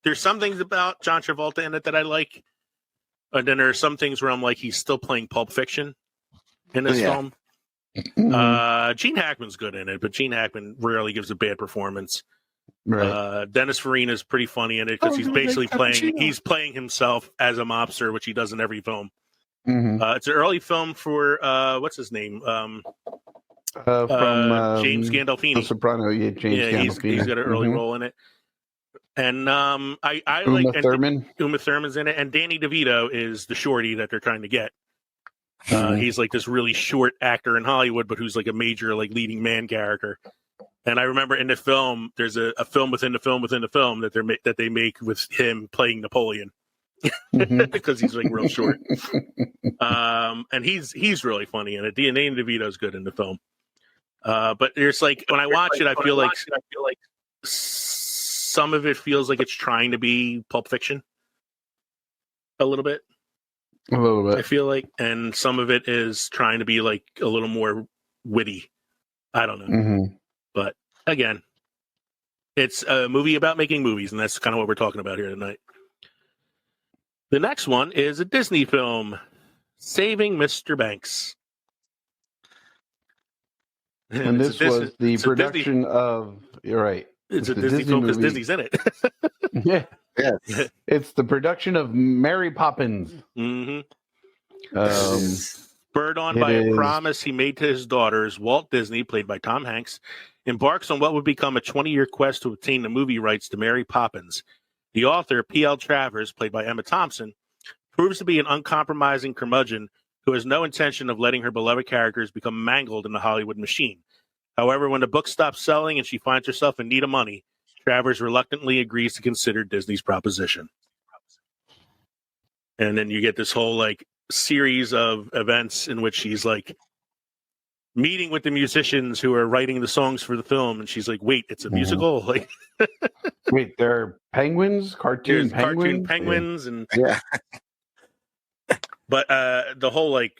there's some things about John Travolta in it that I like. And then there are some things where I'm like, he's still playing Pulp Fiction in this film. Gene Hackman's good in it, but Gene Hackman rarely gives a bad performance. Right. Dennis Farina is pretty funny in it, because he's basically playing himself as a mobster, which he does in every film. It's an early film for what's his name? From James Gandolfini. The Soprano, James Gandolfini. He's got an early role in it. And I Uma like Thurman. Uma Thurman's in it, and Danny DeVito is the shorty that they're trying to get. He's like this really short actor in Hollywood, but who's like a major like leading man character. And I remember in the film, there's a film within the film within the film that they make with him playing Napoleon, because he's like real short. And he's really funny in it. Danny DeVito's good in the film. But there's like when I watch it, I feel like some of it feels like it's trying to be Pulp Fiction a little bit. I feel like, and some of it is trying to be like a little more witty. I don't know. But again, it's a movie about making movies, and that's kind of what we're talking about here tonight. The next one is a Disney film, Saving Mr. Banks. And this was the production of, you're right. It's a Disney film because Disney's in it. Yeah. Yes. It's the production of Mary Poppins. Spurred on by a promise he made to his daughters, Walt Disney, played by Tom Hanks, embarks on what would become a 20-year quest to obtain the movie rights to Mary Poppins. The author, P.L. Travers, played by Emma Thompson, proves to be an uncompromising curmudgeon who has no intention of letting her beloved characters become mangled in the Hollywood machine. However, when the book stops selling and she finds herself in need of money, Travers reluctantly agrees to consider Disney's proposition. And then you get this whole like series of events in which she's like meeting with the musicians who are writing the songs for the film, and she's like, "Wait, it's a musical!" Like, wait, there are penguins, cartoon penguins, and But the whole like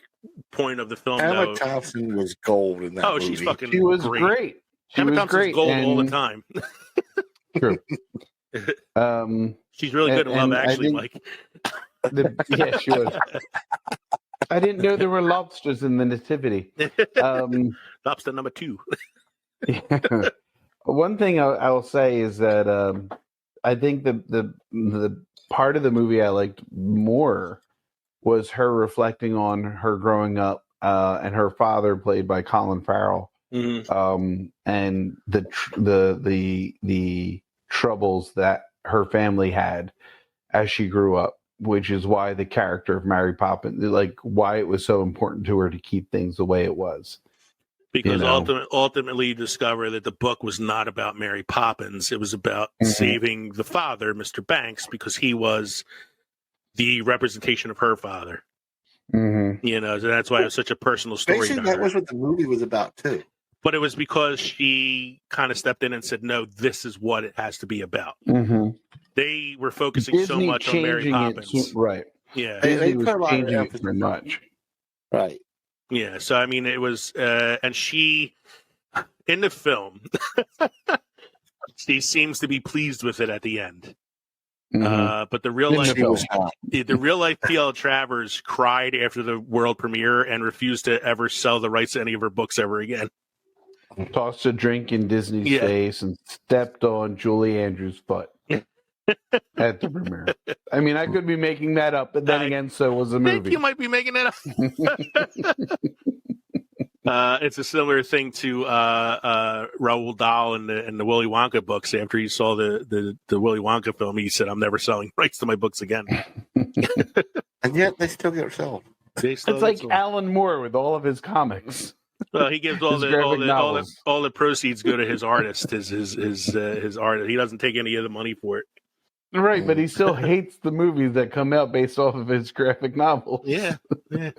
point of the film, Emma Thompson was gold in that movie. She's fucking. She was great. Emma Thompson's gold all the time. True. She's really good in Love Actually, Mike. Yeah, she was. I didn't know there were lobsters in the Nativity. Lobster number 2. Yeah. One thing I will say is that I think the part of the movie I liked more was her reflecting on her growing up and her father, played by Colin Farrell, and the troubles that her family had as she grew up, which is why the character of Mary Poppins, like why it was so important to her to keep things the way it was. Because ultimately you discover that the book was not about Mary Poppins. It was about saving the father, Mr. Banks, because he was the representation of her father. You know, so that's why it was such a personal story. Basically, that was what the movie was about, too. But it was because she kind of stepped in and said, no, this is what it has to be about. They were focusing Disney so much on Mary Poppins. Right. Yeah. They was put a lot of changing it emphasis very much. Right. Yeah, so I mean, it was, and she, in the film, she seems to be pleased with it at the end. But the real life P.L. Travers cried after the world premiere and refused to ever sell the rights to any of her books ever again. Tossed a drink in Disney's face and stepped on Julie Andrews' foot at the premiere. I mean, I could be making that up, but then again, so was the movie. I think you might be making it up. It's a similar thing to Roald Dahl in the Willy Wonka books. After he saw the Willy Wonka film, he said, "I'm never selling rights to my books again." And yet they still get sold. It's like Alan Moore with all of his comics. Well, he gives all the proceeds go to his artist, his artist. He doesn't take any of the money for it. Right, but he still hates the movies that come out based off of his graphic novels. Yeah. The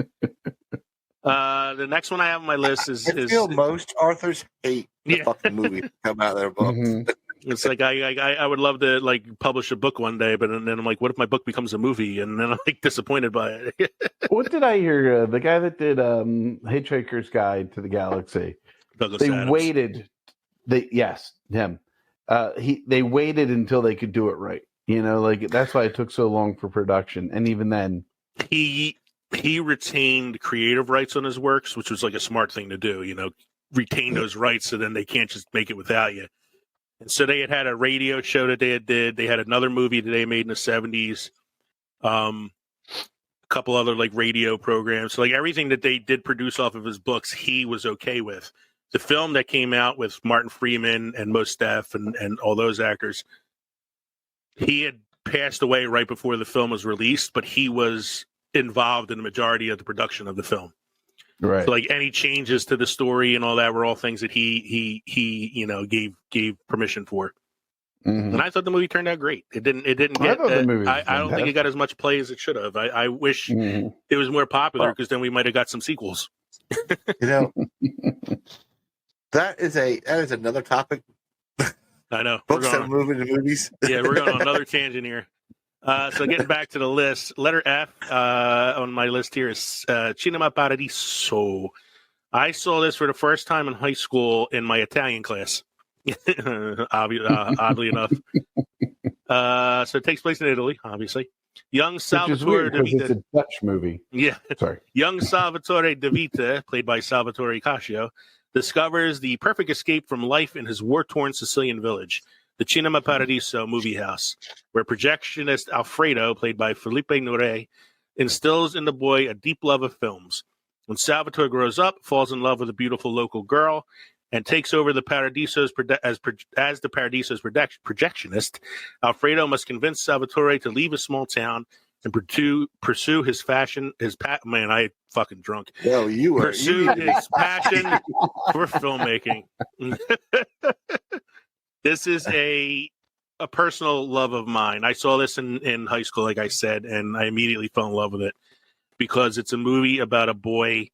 next one I have on my list is most authors hate the fucking movie that come out of their books. It's like I would love to like publish a book one day, but then I'm like, what if my book becomes a movie? And then I'm like disappointed by it. What did I hear? The guy that did Hitchhiker's Guide to the Galaxy. Douglas They Adams. waited. Him. They waited until they could do it right. You know, like that's why it took so long for production. And even then, he retained creative rights on his works, which was like a smart thing to do. You know, retain those rights, so then they can't just make it without you. And so they had a radio show that they did. They had another movie that they made in the 70s. A couple other like radio programs. So like everything that they did produce off of his books, he was okay with. The film that came out with Martin Freeman and Mos Def and all those actors, he had passed away right before the film was released, but he was involved in the majority of the production of the film. Right. So like any changes to the story and all that were all things that he gave permission for. Mm-hmm. And I thought the movie turned out great. It didn't get. I don't think it got as much play as it should have. I wish it was more popular because then we might have got some sequels. You know, that is another topic. I know. Books that move into movies. Yeah, we're going on another tangent here. So getting back to the list, letter F on my list here is Cinema Paradiso. I saw this for the first time in high school in my Italian class. Oddly enough. So it takes place in Italy, obviously. Young Salvatore De Vita. It's a Dutch movie. Yeah. Sorry. Young Salvatore De Vita, played by Salvatore Cascio, discovers the perfect escape from life in his war-torn Sicilian village, the Cinema Paradiso movie house, where projectionist Alfredo, played by Felipe Nore, instills in the boy a deep love of films. When Salvatore grows up, falls in love with a beautiful local girl, and takes over the Paradiso's as the Paradiso's projectionist, Alfredo must convince Salvatore to leave his small town and pursue his passion. Man, I fucking drunk. Yo, his passion for filmmaking. This is a personal love of mine. I saw this in high school, like I said, and I immediately fell in love with it because it's a movie about a boy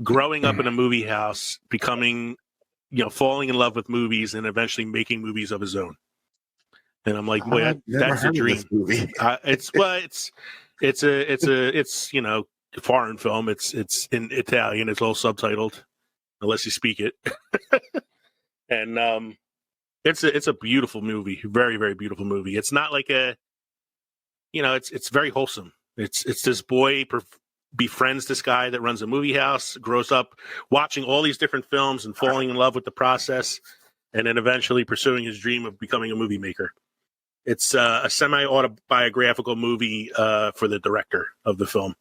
growing up in a movie house, becoming, falling in love with movies, and eventually making movies of his own. And I'm like, boy, that's a dream. It's a foreign film. It's in Italian. It's all subtitled, unless you speak it. And it's a beautiful movie, very, very beautiful movie. It's not like it's very wholesome. It's this boy befriends this guy that runs a movie house, grows up watching all these different films and falling in love with the process, and then eventually pursuing his dream of becoming a movie maker. It's a semi-autobiographical movie for the director of the film.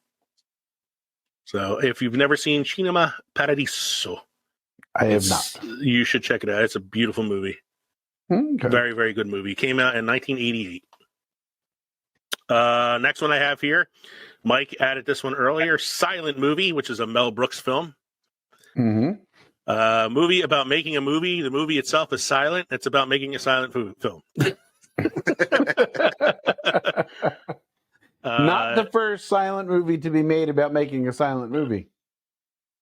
So if you've never seen Cinema Paradiso, I have not. You should check it out. It's a beautiful movie. Okay. Very, very good movie. Came out in 1988. Next one I have here, Mike added this one earlier, Silent Movie, which is a Mel Brooks film. Mm-hmm. Movie about making a movie. The movie itself is silent. It's about making a silent film. Not the first silent movie to be made about making a silent movie.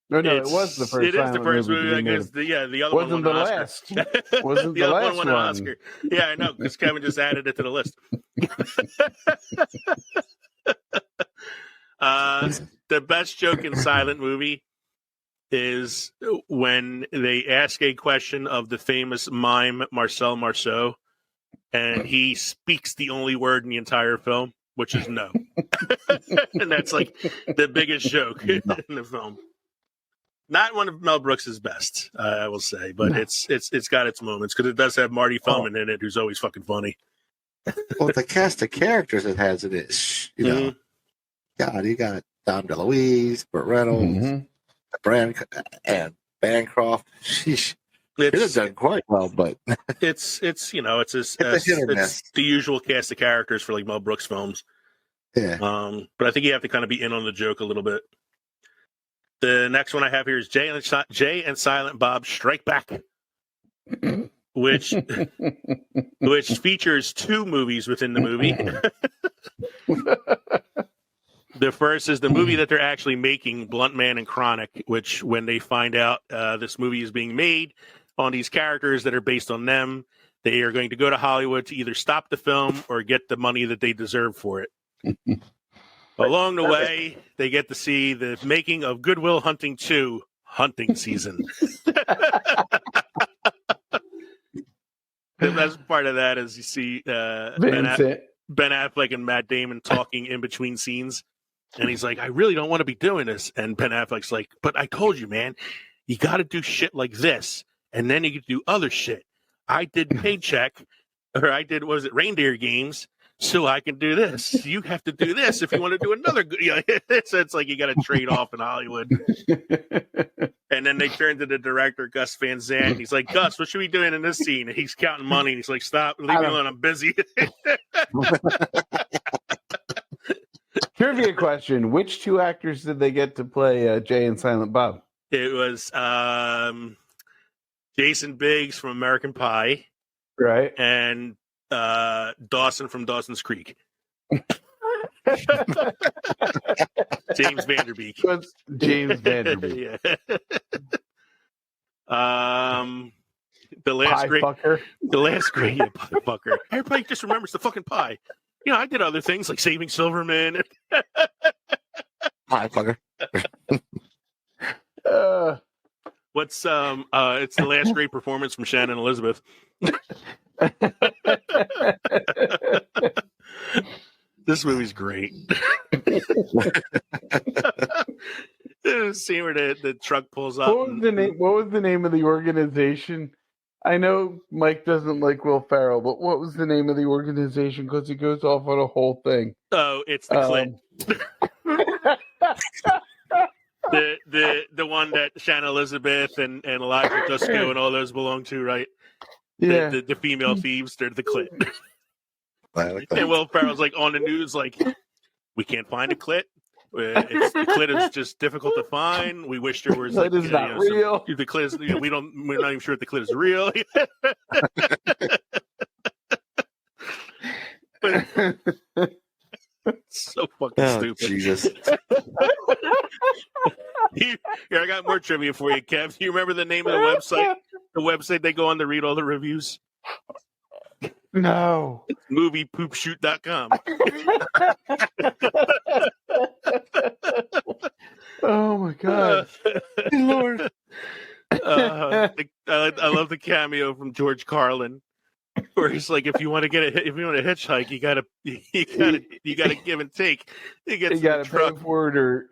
No, it was the first. It is the first movie. Because the other wasn't one won the an last. Oscar. Wasn't the the other last one won an Oscar. Yeah, I know, because Kevin just added it to the list. The best joke in Silent Movie is when they ask a question of the famous mime Marcel Marceau, and he speaks the only word in the entire film, which is no. And that's like the biggest joke in the film. Not one of Mel Brooks's best, I will say, but it's got its moments because it does have Marty Feldman in it, who's always fucking funny. Well, the cast of characters it has in it, you know, God, you got Dom DeLuise, Burt Reynolds, and Bancroft. Sheesh. It's done quite well, but it's the usual cast of characters for like Mel Brooks films. Yeah. But I think you have to kind of be in on the joke a little bit. The next one I have here is Jay and Silent Bob Strike Back, which features two movies within the movie. The first is the movie that they're actually making, Blunt Man and Chronic, which when they find out this movie is being made on these characters that are based on them, they are going to go to Hollywood to either stop the film or get the money that they deserve for it. Along the way, they get to see the making of Good Will Hunting 2 hunting season. The best part of that is you see Ben Affleck and Matt Damon talking in between scenes. And he's like, I really don't want to be doing this. And Ben Affleck's like, but I told you, man, you got to do shit like this. And then you can do other shit. I did Paycheck, or I did, what was it, Reindeer Games, so I can do this. You have to do this if you want to do another good. You know, so it's like you got to trade off in Hollywood. And then they turn to the director, Gus Van Sant. And he's like, Gus, what should we be doing in this scene? And he's counting money. And he's like, stop, leave me alone. I'm busy. Trivia question: which two actors did they get to play Jay and Silent Bob? It was Jason Biggs from American Pie, right, and Dawson from Dawson's Creek. James Vanderbeek. James Vanderbeek. Yeah. The last pie great fucker. Pie fucker. Everybody just remembers the fucking pie. You know, I did other things like Saving Silverman. Pie fucker. What's it's the last great performance from Shannon Elizabeth. This movie's great. The scene where the truck pulls up. What was the name of the organization? I know Mike doesn't like Will Ferrell, but what was the name of the organization? Because he goes off on a whole thing. Oh, it's the Clit. The one that Shannon Elizabeth and Elijah Dusko and all those belong to, right? Yeah. The female thieves, they're the Clit. Like and Will Ferrell's like on the news, like, we can't find a Clit. The Clit is just difficult to find. We wish there was like it's not real. The Clit is, we're not even sure if the Clit is real. So fucking stupid. Jesus. Here, I got more trivia for you, Kev. Do you remember the name of the website? The website they go on to read all the reviews? No. It's moviepoopshoot.com. Oh my god. Lord. I love the cameo from George Carlin, where he's like, if you want to hitchhike, you gotta give and take. You gotta pay for it, or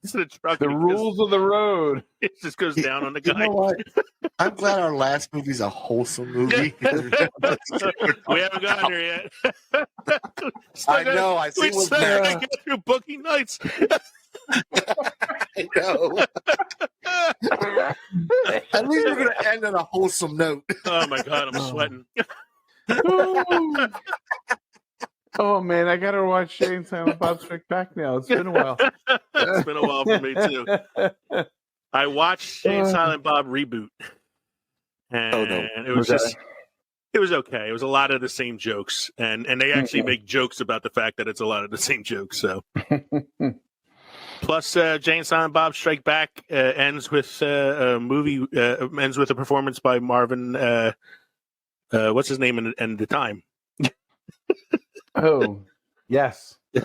the truck. The rules of the road. It just goes down on the guy. You know what? I'm glad our last movie's a wholesome movie. We haven't gotten there yet. I know. I see what's there. there. Get through Booking Nights. I know. At least we're going to end on a wholesome note. Oh my god, I'm sweating. Oh man, I gotta watch Jay and Silent Bob Strike Back now. It's been a while. It's been a while for me too. I watched Jay and Silent Bob reboot, and it was it was okay. It was a lot of the same jokes, and they actually make jokes about the fact that it's a lot of the same jokes. So, plus, Jay and Silent Bob Strike Back ends with a movie. Ends with a performance by Marvin. What's his name? And the time. Oh, yes. I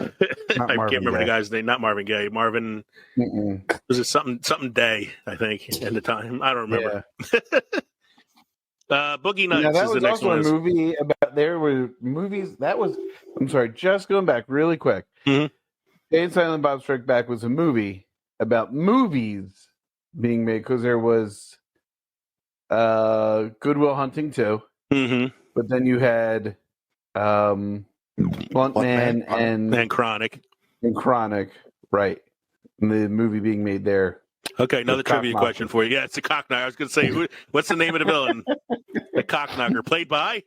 can't remember the guy's name. Not Marvin Gaye. Marvin. Was it something Day? I think at the time. I don't remember. Boogie Nights that is the was next also one. a movie about. There were movies that was. I'm sorry, just going back really quick. Jay and Silent Bob Strike Back was a movie about movies being made because there was Good Will Hunting too. But then you had Blunt Man and Chronic. And Chronic, right. And the movie being made there. Okay, another trivia question for you. Yeah, it's a Cockknocker. I was going to say, what's the name of the villain? The Cockknocker. Played by?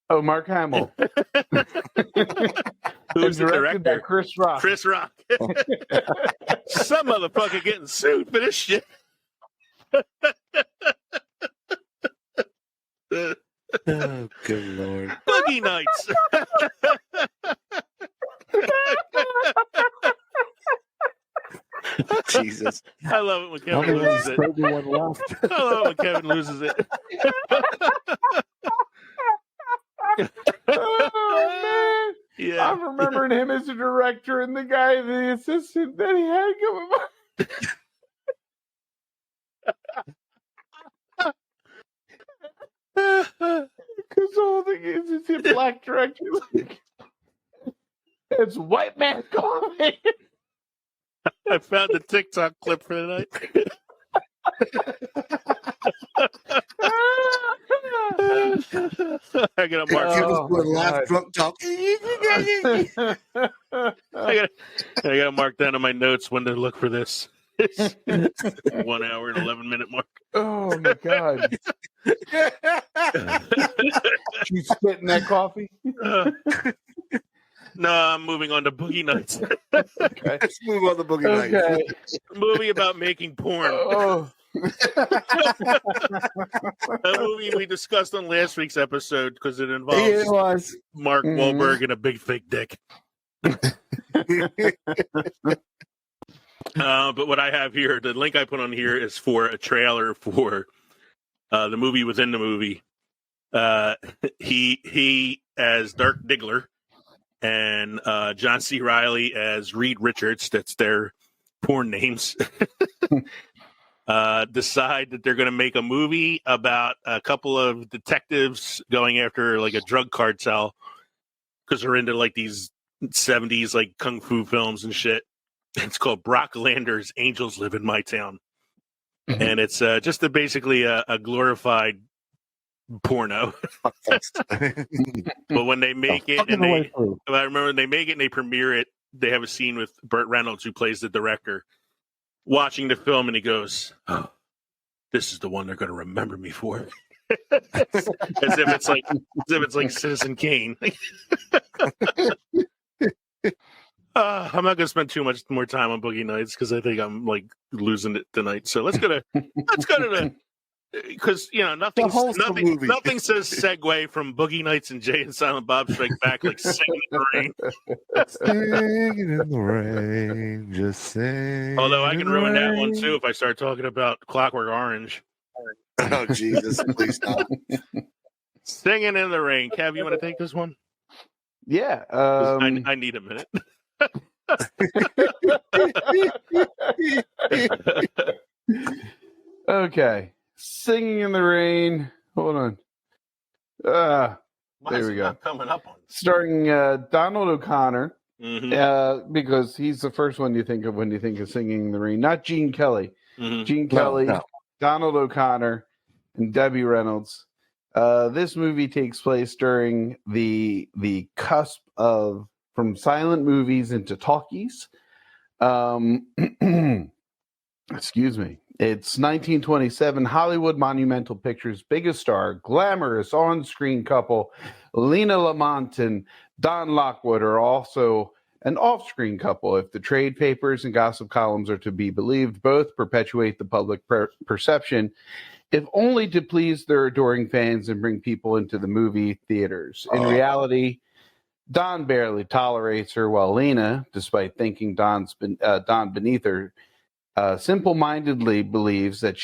Oh, Mark Hamill. Who's the director? By Chris Rock. Chris Rock. Some motherfucker getting sued for this shit. Oh, good Lord. Boogie Nights. Jesus. I love it when Kevin loses it. I love it when Kevin loses it. Oh, man. Yeah. I'm remembering him as a director and the guy, the assistant that he had coming by. Because the whole thing is it's in black direction. It's white man coffee. I found the TikTok clip for the night. I gotta mark. Laugh drunk talk. I gotta mark down on my notes when to look for this. 1 hour and 11-minute mark. Oh my god! You spitting that coffee? No, I'm moving on to Boogie Nights. Okay. Let's move on to Boogie Nights. A movie about making porn. Oh. A movie we discussed on last week's episode because it involves Mark Wahlberg and a big fake dick. But what I have here, the link I put on here is for a trailer for the movie within the movie. He as Dirk Diggler and John C. Reilly as Reed Richards. That's their porn names. Decide that they're going to make a movie about a couple of detectives going after like a drug cartel because they're into like these 70s like kung fu films and shit. It's called Brock Lander's Angels Live in My Town. And it's just basically a glorified porno. But when they make it, and I remember when they make it and they premiere it, they have a scene with Burt Reynolds, who plays the director, watching the film, and he goes, "Oh, this is the one they're going to remember me for." as if it's like Citizen Kane. I'm not going to spend too much more time on Boogie Nights because I think I'm like losing it tonight. So let's go to the, because nothing says segue from Boogie Nights and Jay and Silent Bob Strike Back like Singing in the Rain. Singing in the rain, just sing. Although I can ruin that one too if I start talking about Clockwork Orange. Oh Jesus! Please stop. Singing in the Rain. Kev, you want to take this one? Yeah. I need a minute. Okay. Singing in the Rain. Hold on. There we go. Coming up on starring Donald O'Connor, because he's the first one you think of when you think of Singing in the Rain. Not Gene Kelly. Gene Kelly, Donald O'Connor, and Debbie Reynolds. This movie takes place during the cusp of from silent movies into talkies. Excuse me. It's 1927. Hollywood Monumental Pictures' biggest star, glamorous on-screen couple, Lena Lamont and Don Lockwood, are also an off-screen couple. If the trade papers and gossip columns are to be believed, both perpetuate the public perception, if only to please their adoring fans and bring people into the movie theaters. In reality, Don barely tolerates her, while Lena, despite thinking Don beneath her, simple-mindedly believes that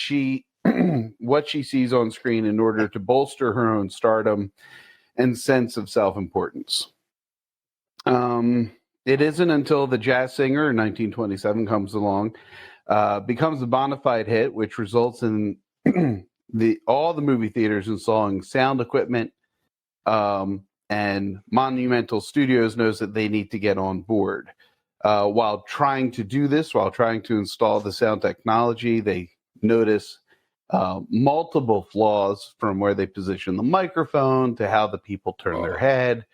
what she sees on screen in order to bolster her own stardom and sense of self-importance. It isn't until The Jazz Singer in 1927 comes along, becomes a bona fide hit, which results in all the movie theaters installing sound equipment, and Monumental Studios knows that they need to get on board. While trying to do this, while trying to install the sound technology, they notice multiple flaws from where they position the microphone to how the people turn their head.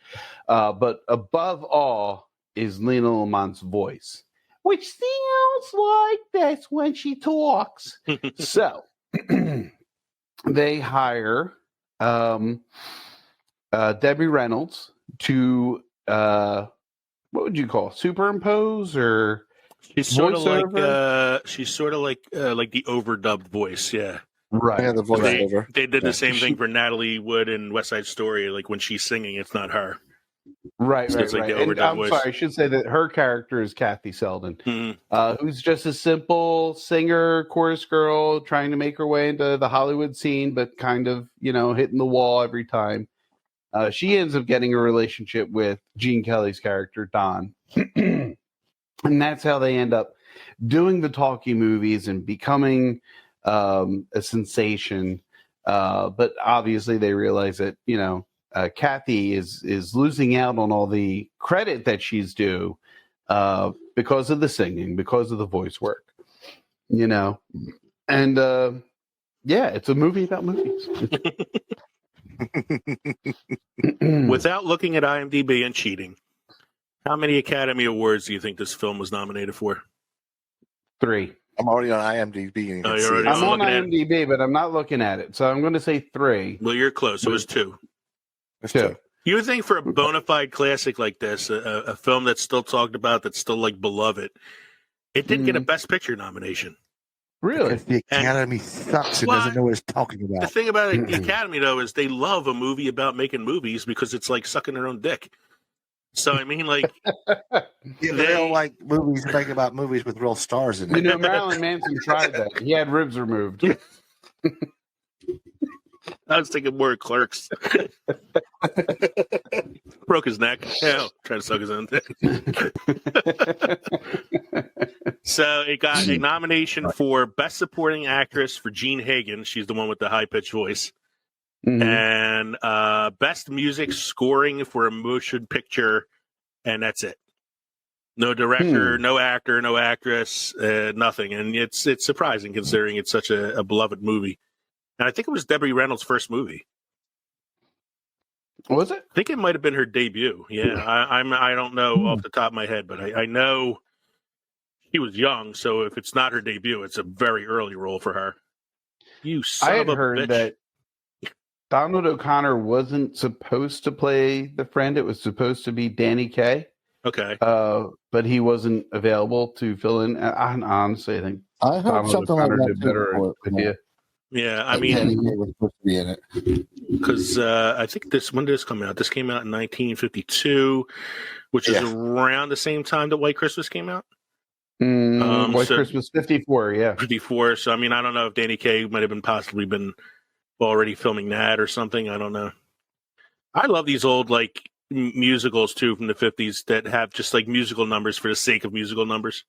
But above all is Lena Lamont's voice, which sounds like this when she talks. So they hire Debbie Reynolds to what would you call superimpose or she's sort of like the overdubbed voice, yeah. Right. Yeah, the voiceover. They did the same thing for Natalie Wood in West Side Story. Like when she's singing, it's not her. Right, So right, it's like right. the And overdub I'm voice. sorry, I should say that her character is Kathy Selden, Mhm. who's just a simple singer, chorus girl, trying to make her way into the Hollywood scene, but kind of, hitting the wall every time. She ends up getting a relationship with Gene Kelly's character, Don. And that's how they end up doing the talkie movies and becoming a sensation. But obviously they realize that, Kathy is losing out on all the credit that she's due because of the singing, because of the voice work, And it's a movie about movies. Without looking at IMDb and cheating, how many Academy Awards do you think this film was nominated for? 3. I'm already on IMDb. And Oh, you're already I'm on looking at it? IMDb, but I'm not looking at it. So I'm going to say 3. Well, you're close. It was 2. It's 2. You would think for a bona fide classic like this, a film that's still talked about, that's still like beloved, it did get a Best Picture nomination. Really? Because the Academy sucks and doesn't know what it's talking The about. thing about the Academy, though, is they love a movie about making movies because it's like sucking their own dick. So, I mean, like... They don't like movies make about movies with real stars in it. Marilyn Manson tried that. He had ribs removed. I was thinking more Clerks. Broke his neck. Yeah, trying to suck his own dick. So it got a nomination for Best Supporting Actress for Jean Hagen. She's the one with the high-pitched voice. And Best Music Scoring for a Motion Picture, and that's it. No director, no actor, no actress, nothing. And it's surprising considering it's such a beloved movie. And I think it was Debbie Reynolds' first movie. Was it? I think it might have been her debut. Yeah, I don't know off the top of my head, but I know she was young. So if it's not her debut, it's a very early role for her. You son I of had a heard bitch. that Donald O'Connor wasn't supposed to play the friend. It was supposed to be Danny Kaye. Okay. But he wasn't available to fill in. Honestly, I think I heard Donald something O'Connor like did that better too. idea. Yeah, I Danny mean, Kaye was supposed to be in it. because I think when did this come out? This came out in 1952, which is around the same time that White Christmas came out. White so- Christmas 54, yeah. 54. So I mean, I don't know if Danny Kaye might have possibly been already filming that or something. I don't know. I love these old like musicals too from the 50s that have just like musical numbers for the sake of musical numbers.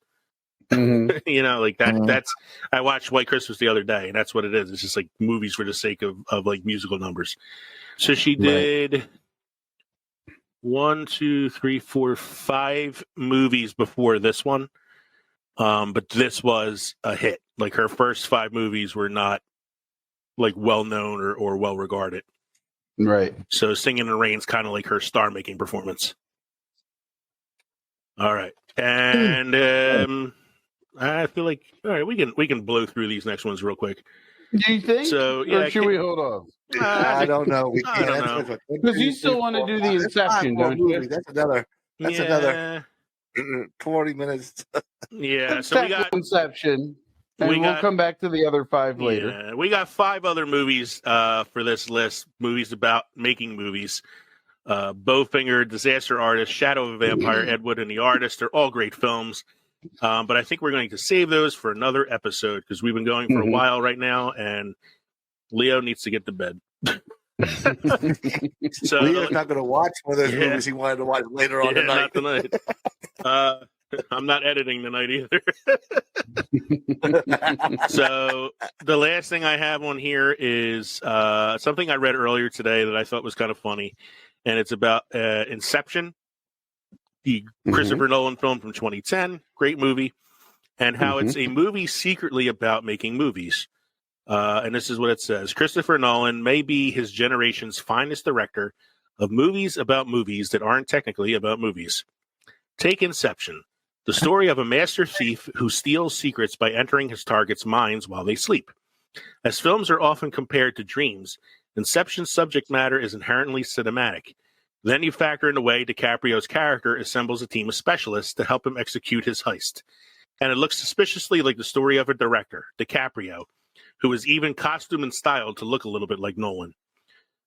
You know, like that. That's I watched White Christmas the other day, and that's what it is. It's just like movies for the sake of like musical numbers. So she did 1, 2, 3, 4, 5 movies before this one. But this was a hit. Like her first 5 movies were not like well known or well regarded. Right. So Singing in the Rain's kind of like her star making performance. All right. And I feel like all right, we can blow through these next ones real quick. Do you think? So Or yeah, should we hold on? I don't know. We I can't. don't know. Because you still want to do the Inception, don't you? That's another. That's another 20 minutes. Yeah. So we got Inception. And we we'll got- come back to the other 5 later. Yeah, we got 5 other movies for this list. Movies about making movies. Bowfinger, Disaster Artist, Shadow of a Vampire, Ed Wood and the Artist. They're all great films. But I think we're going to save those for another episode because we've been going for a while right now, and Leo needs to get to bed. So Leo's not going to watch one of those movies he wanted to watch later on tonight. Not tonight. I'm not editing tonight either. So the last thing I have on here is something I read earlier today that I thought was kind of funny, and it's about Inception, the Christopher Nolan film from 2010, great movie, and how it's a movie secretly about making movies. And this is what it says. Christopher Nolan may be his generation's finest director of movies about movies that aren't technically about movies. Take Inception, the story of a master thief who steals secrets by entering his targets' minds while they sleep. As films are often compared to dreams, Inception's subject matter is inherently cinematic. Then you factor in the way DiCaprio's character assembles a team of specialists to help him execute his heist. And it looks suspiciously like the story of a director, DiCaprio, who is even costumed and styled to look a little bit like Nolan.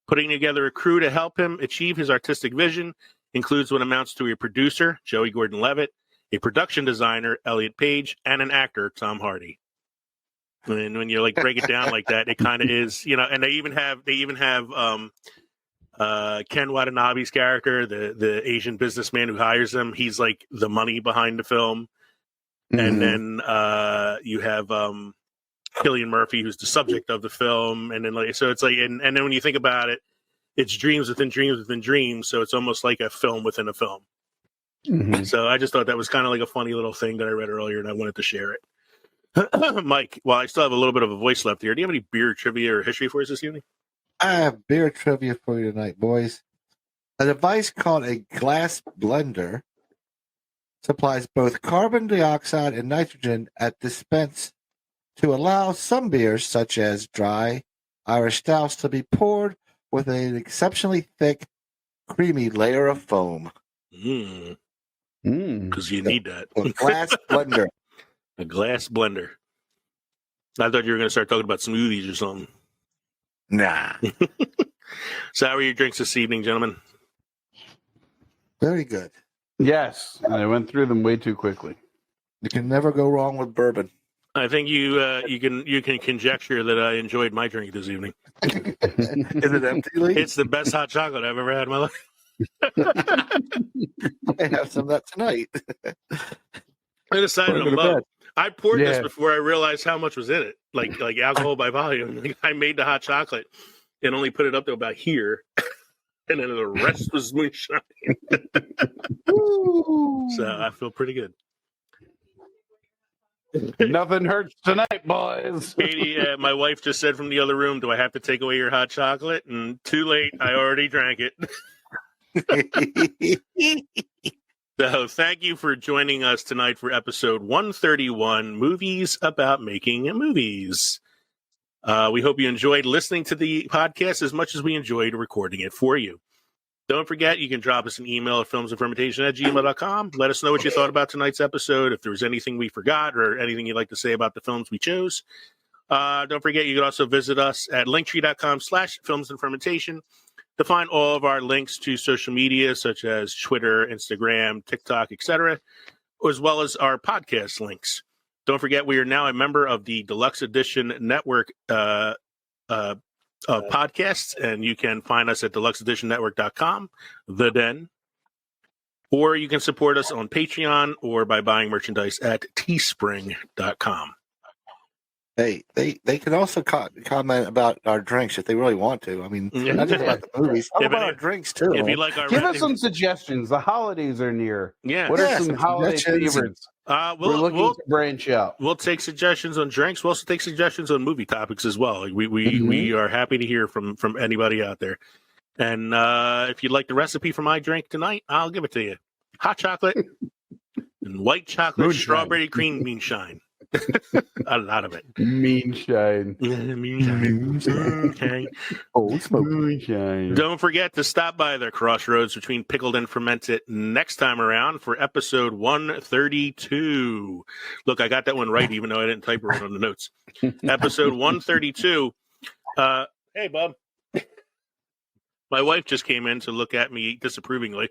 Putting together a crew to help him achieve his artistic vision includes what amounts to a producer, Joey Gordon-Levitt, a production designer, Elliot Page, and an actor, Tom Hardy. And when you break it down like that, it kind of is, and they even have Ken Watanabe's character, the Asian businessman who hires him. He's like the money behind the film. And then you have Cillian Murphy, who's the subject of the film, and then so it's and then when you think about it, it's dreams within dreams within dreams, so it's almost like a film within a film. So I just thought that was kind of like a funny little thing that I read earlier, and I wanted to share it. Mike, while I still have a little bit of a voice left here, do you have any beer trivia or history for us this evening? I have beer trivia for you tonight, boys. A device called a glass blender supplies both carbon dioxide and nitrogen at dispense to allow some beers, such as dry Irish stouts, to be poured with an exceptionally thick, creamy layer of foam. Because you need that. A glass blender. A glass blender. I thought you were going to start talking about smoothies or something. Nah. So how are your drinks this evening, gentlemen? Very good. Yes, I went through them way too quickly. You can never go wrong with bourbon. I think you can conjecture that I enjoyed my drink this evening. Is it empty, Lee? It's the best hot chocolate I've ever had in my life. I have some of that tonight. I decided to love. I poured this before I realized how much was in it, like alcohol by volume. I made the hot chocolate and only put it up to about here, and then the rest was moonshine. So I feel pretty good. Nothing hurts tonight, boys. Katie, my wife just said from the other room, "Do I have to take away your hot chocolate?" And too late. I already drank it. So thank you for joining us tonight for episode 131, Movies About Making Movies. We hope you enjoyed listening to the podcast as much as we enjoyed recording it for you. Don't forget, you can drop us an email at filmsandfermentation@gmail.com. Let us know what you thought about tonight's episode, if there was anything we forgot or anything you'd like to say about the films we chose. Don't forget, you can also visit us at linktree.com/filmsandfermentation to find all of our links to social media, such as Twitter, Instagram, TikTok, etc., as well as our podcast links. Don't forget, we are now a member of the Deluxe Edition Network podcasts, and you can find us at deluxeeditionnetwork.com, The Den, or you can support us on Patreon or by buying merchandise at teespring.com. Hey, they can also comment about our drinks if they really want to. I mean, not just about the movies. How about our drinks, too? If you like our Give us some suggestions. The holidays are near. Yeah. What are some holiday favorites? We're looking to branch out. We'll take suggestions on drinks. We'll also take suggestions on movie topics as well. Like we are happy to hear from anybody out there. And if you'd like the recipe for my drink tonight, I'll give it to you. Hot chocolate and white chocolate Moonshine. strawberry cream moonshine. A lot of it. Moonshine. Moonshine. Old smoke. Moonshine. Don't forget to stop by the crossroads between Pickled and Fermented next time around for episode 132. Look, I got that one right, even though I didn't type it right on the notes. Episode 132. Hey, Bob. My wife just came in to look at me disapprovingly.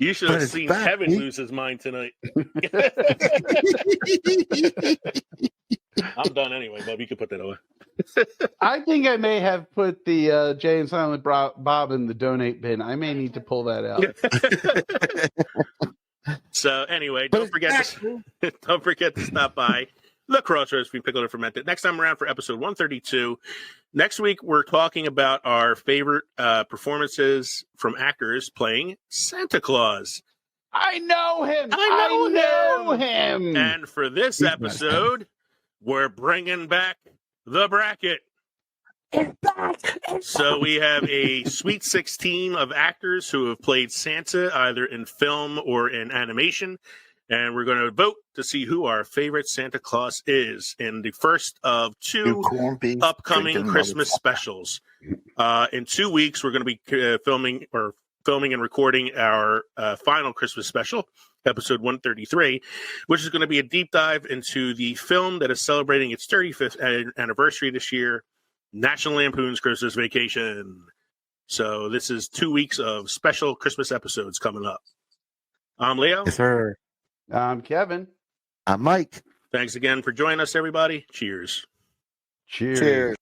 You should have seen Kevin lose his mind tonight. I'm done anyway, Bob. You can put that away. I think I may have put the Jay and Silent Bob in the donate bin. I may need to pull that out. So anyway, don't forget to stop by the Crossroads between Pickled and Fermented next time around for episode 132. Next week, we're talking about our favorite performances from actors playing Santa Claus. I know him. I know him. And for this episode, we're bringing back the bracket. It's back. So we have a Sweet 16 of actors who have played Santa either in film or in animation. And we're going to vote to see who our favorite Santa Claus is in the first of two upcoming Christmas specials. In 2 weeks, we're going to be filming and recording our final Christmas special, episode 133, which is going to be a deep dive into the film that is celebrating its 35th anniversary this year, National Lampoon's Christmas Vacation. So this is 2 weeks of special Christmas episodes coming up. I'm Leo. Yes, sir. I'm Kevin. I'm Mike. Thanks again for joining us, everybody. Cheers. Cheers.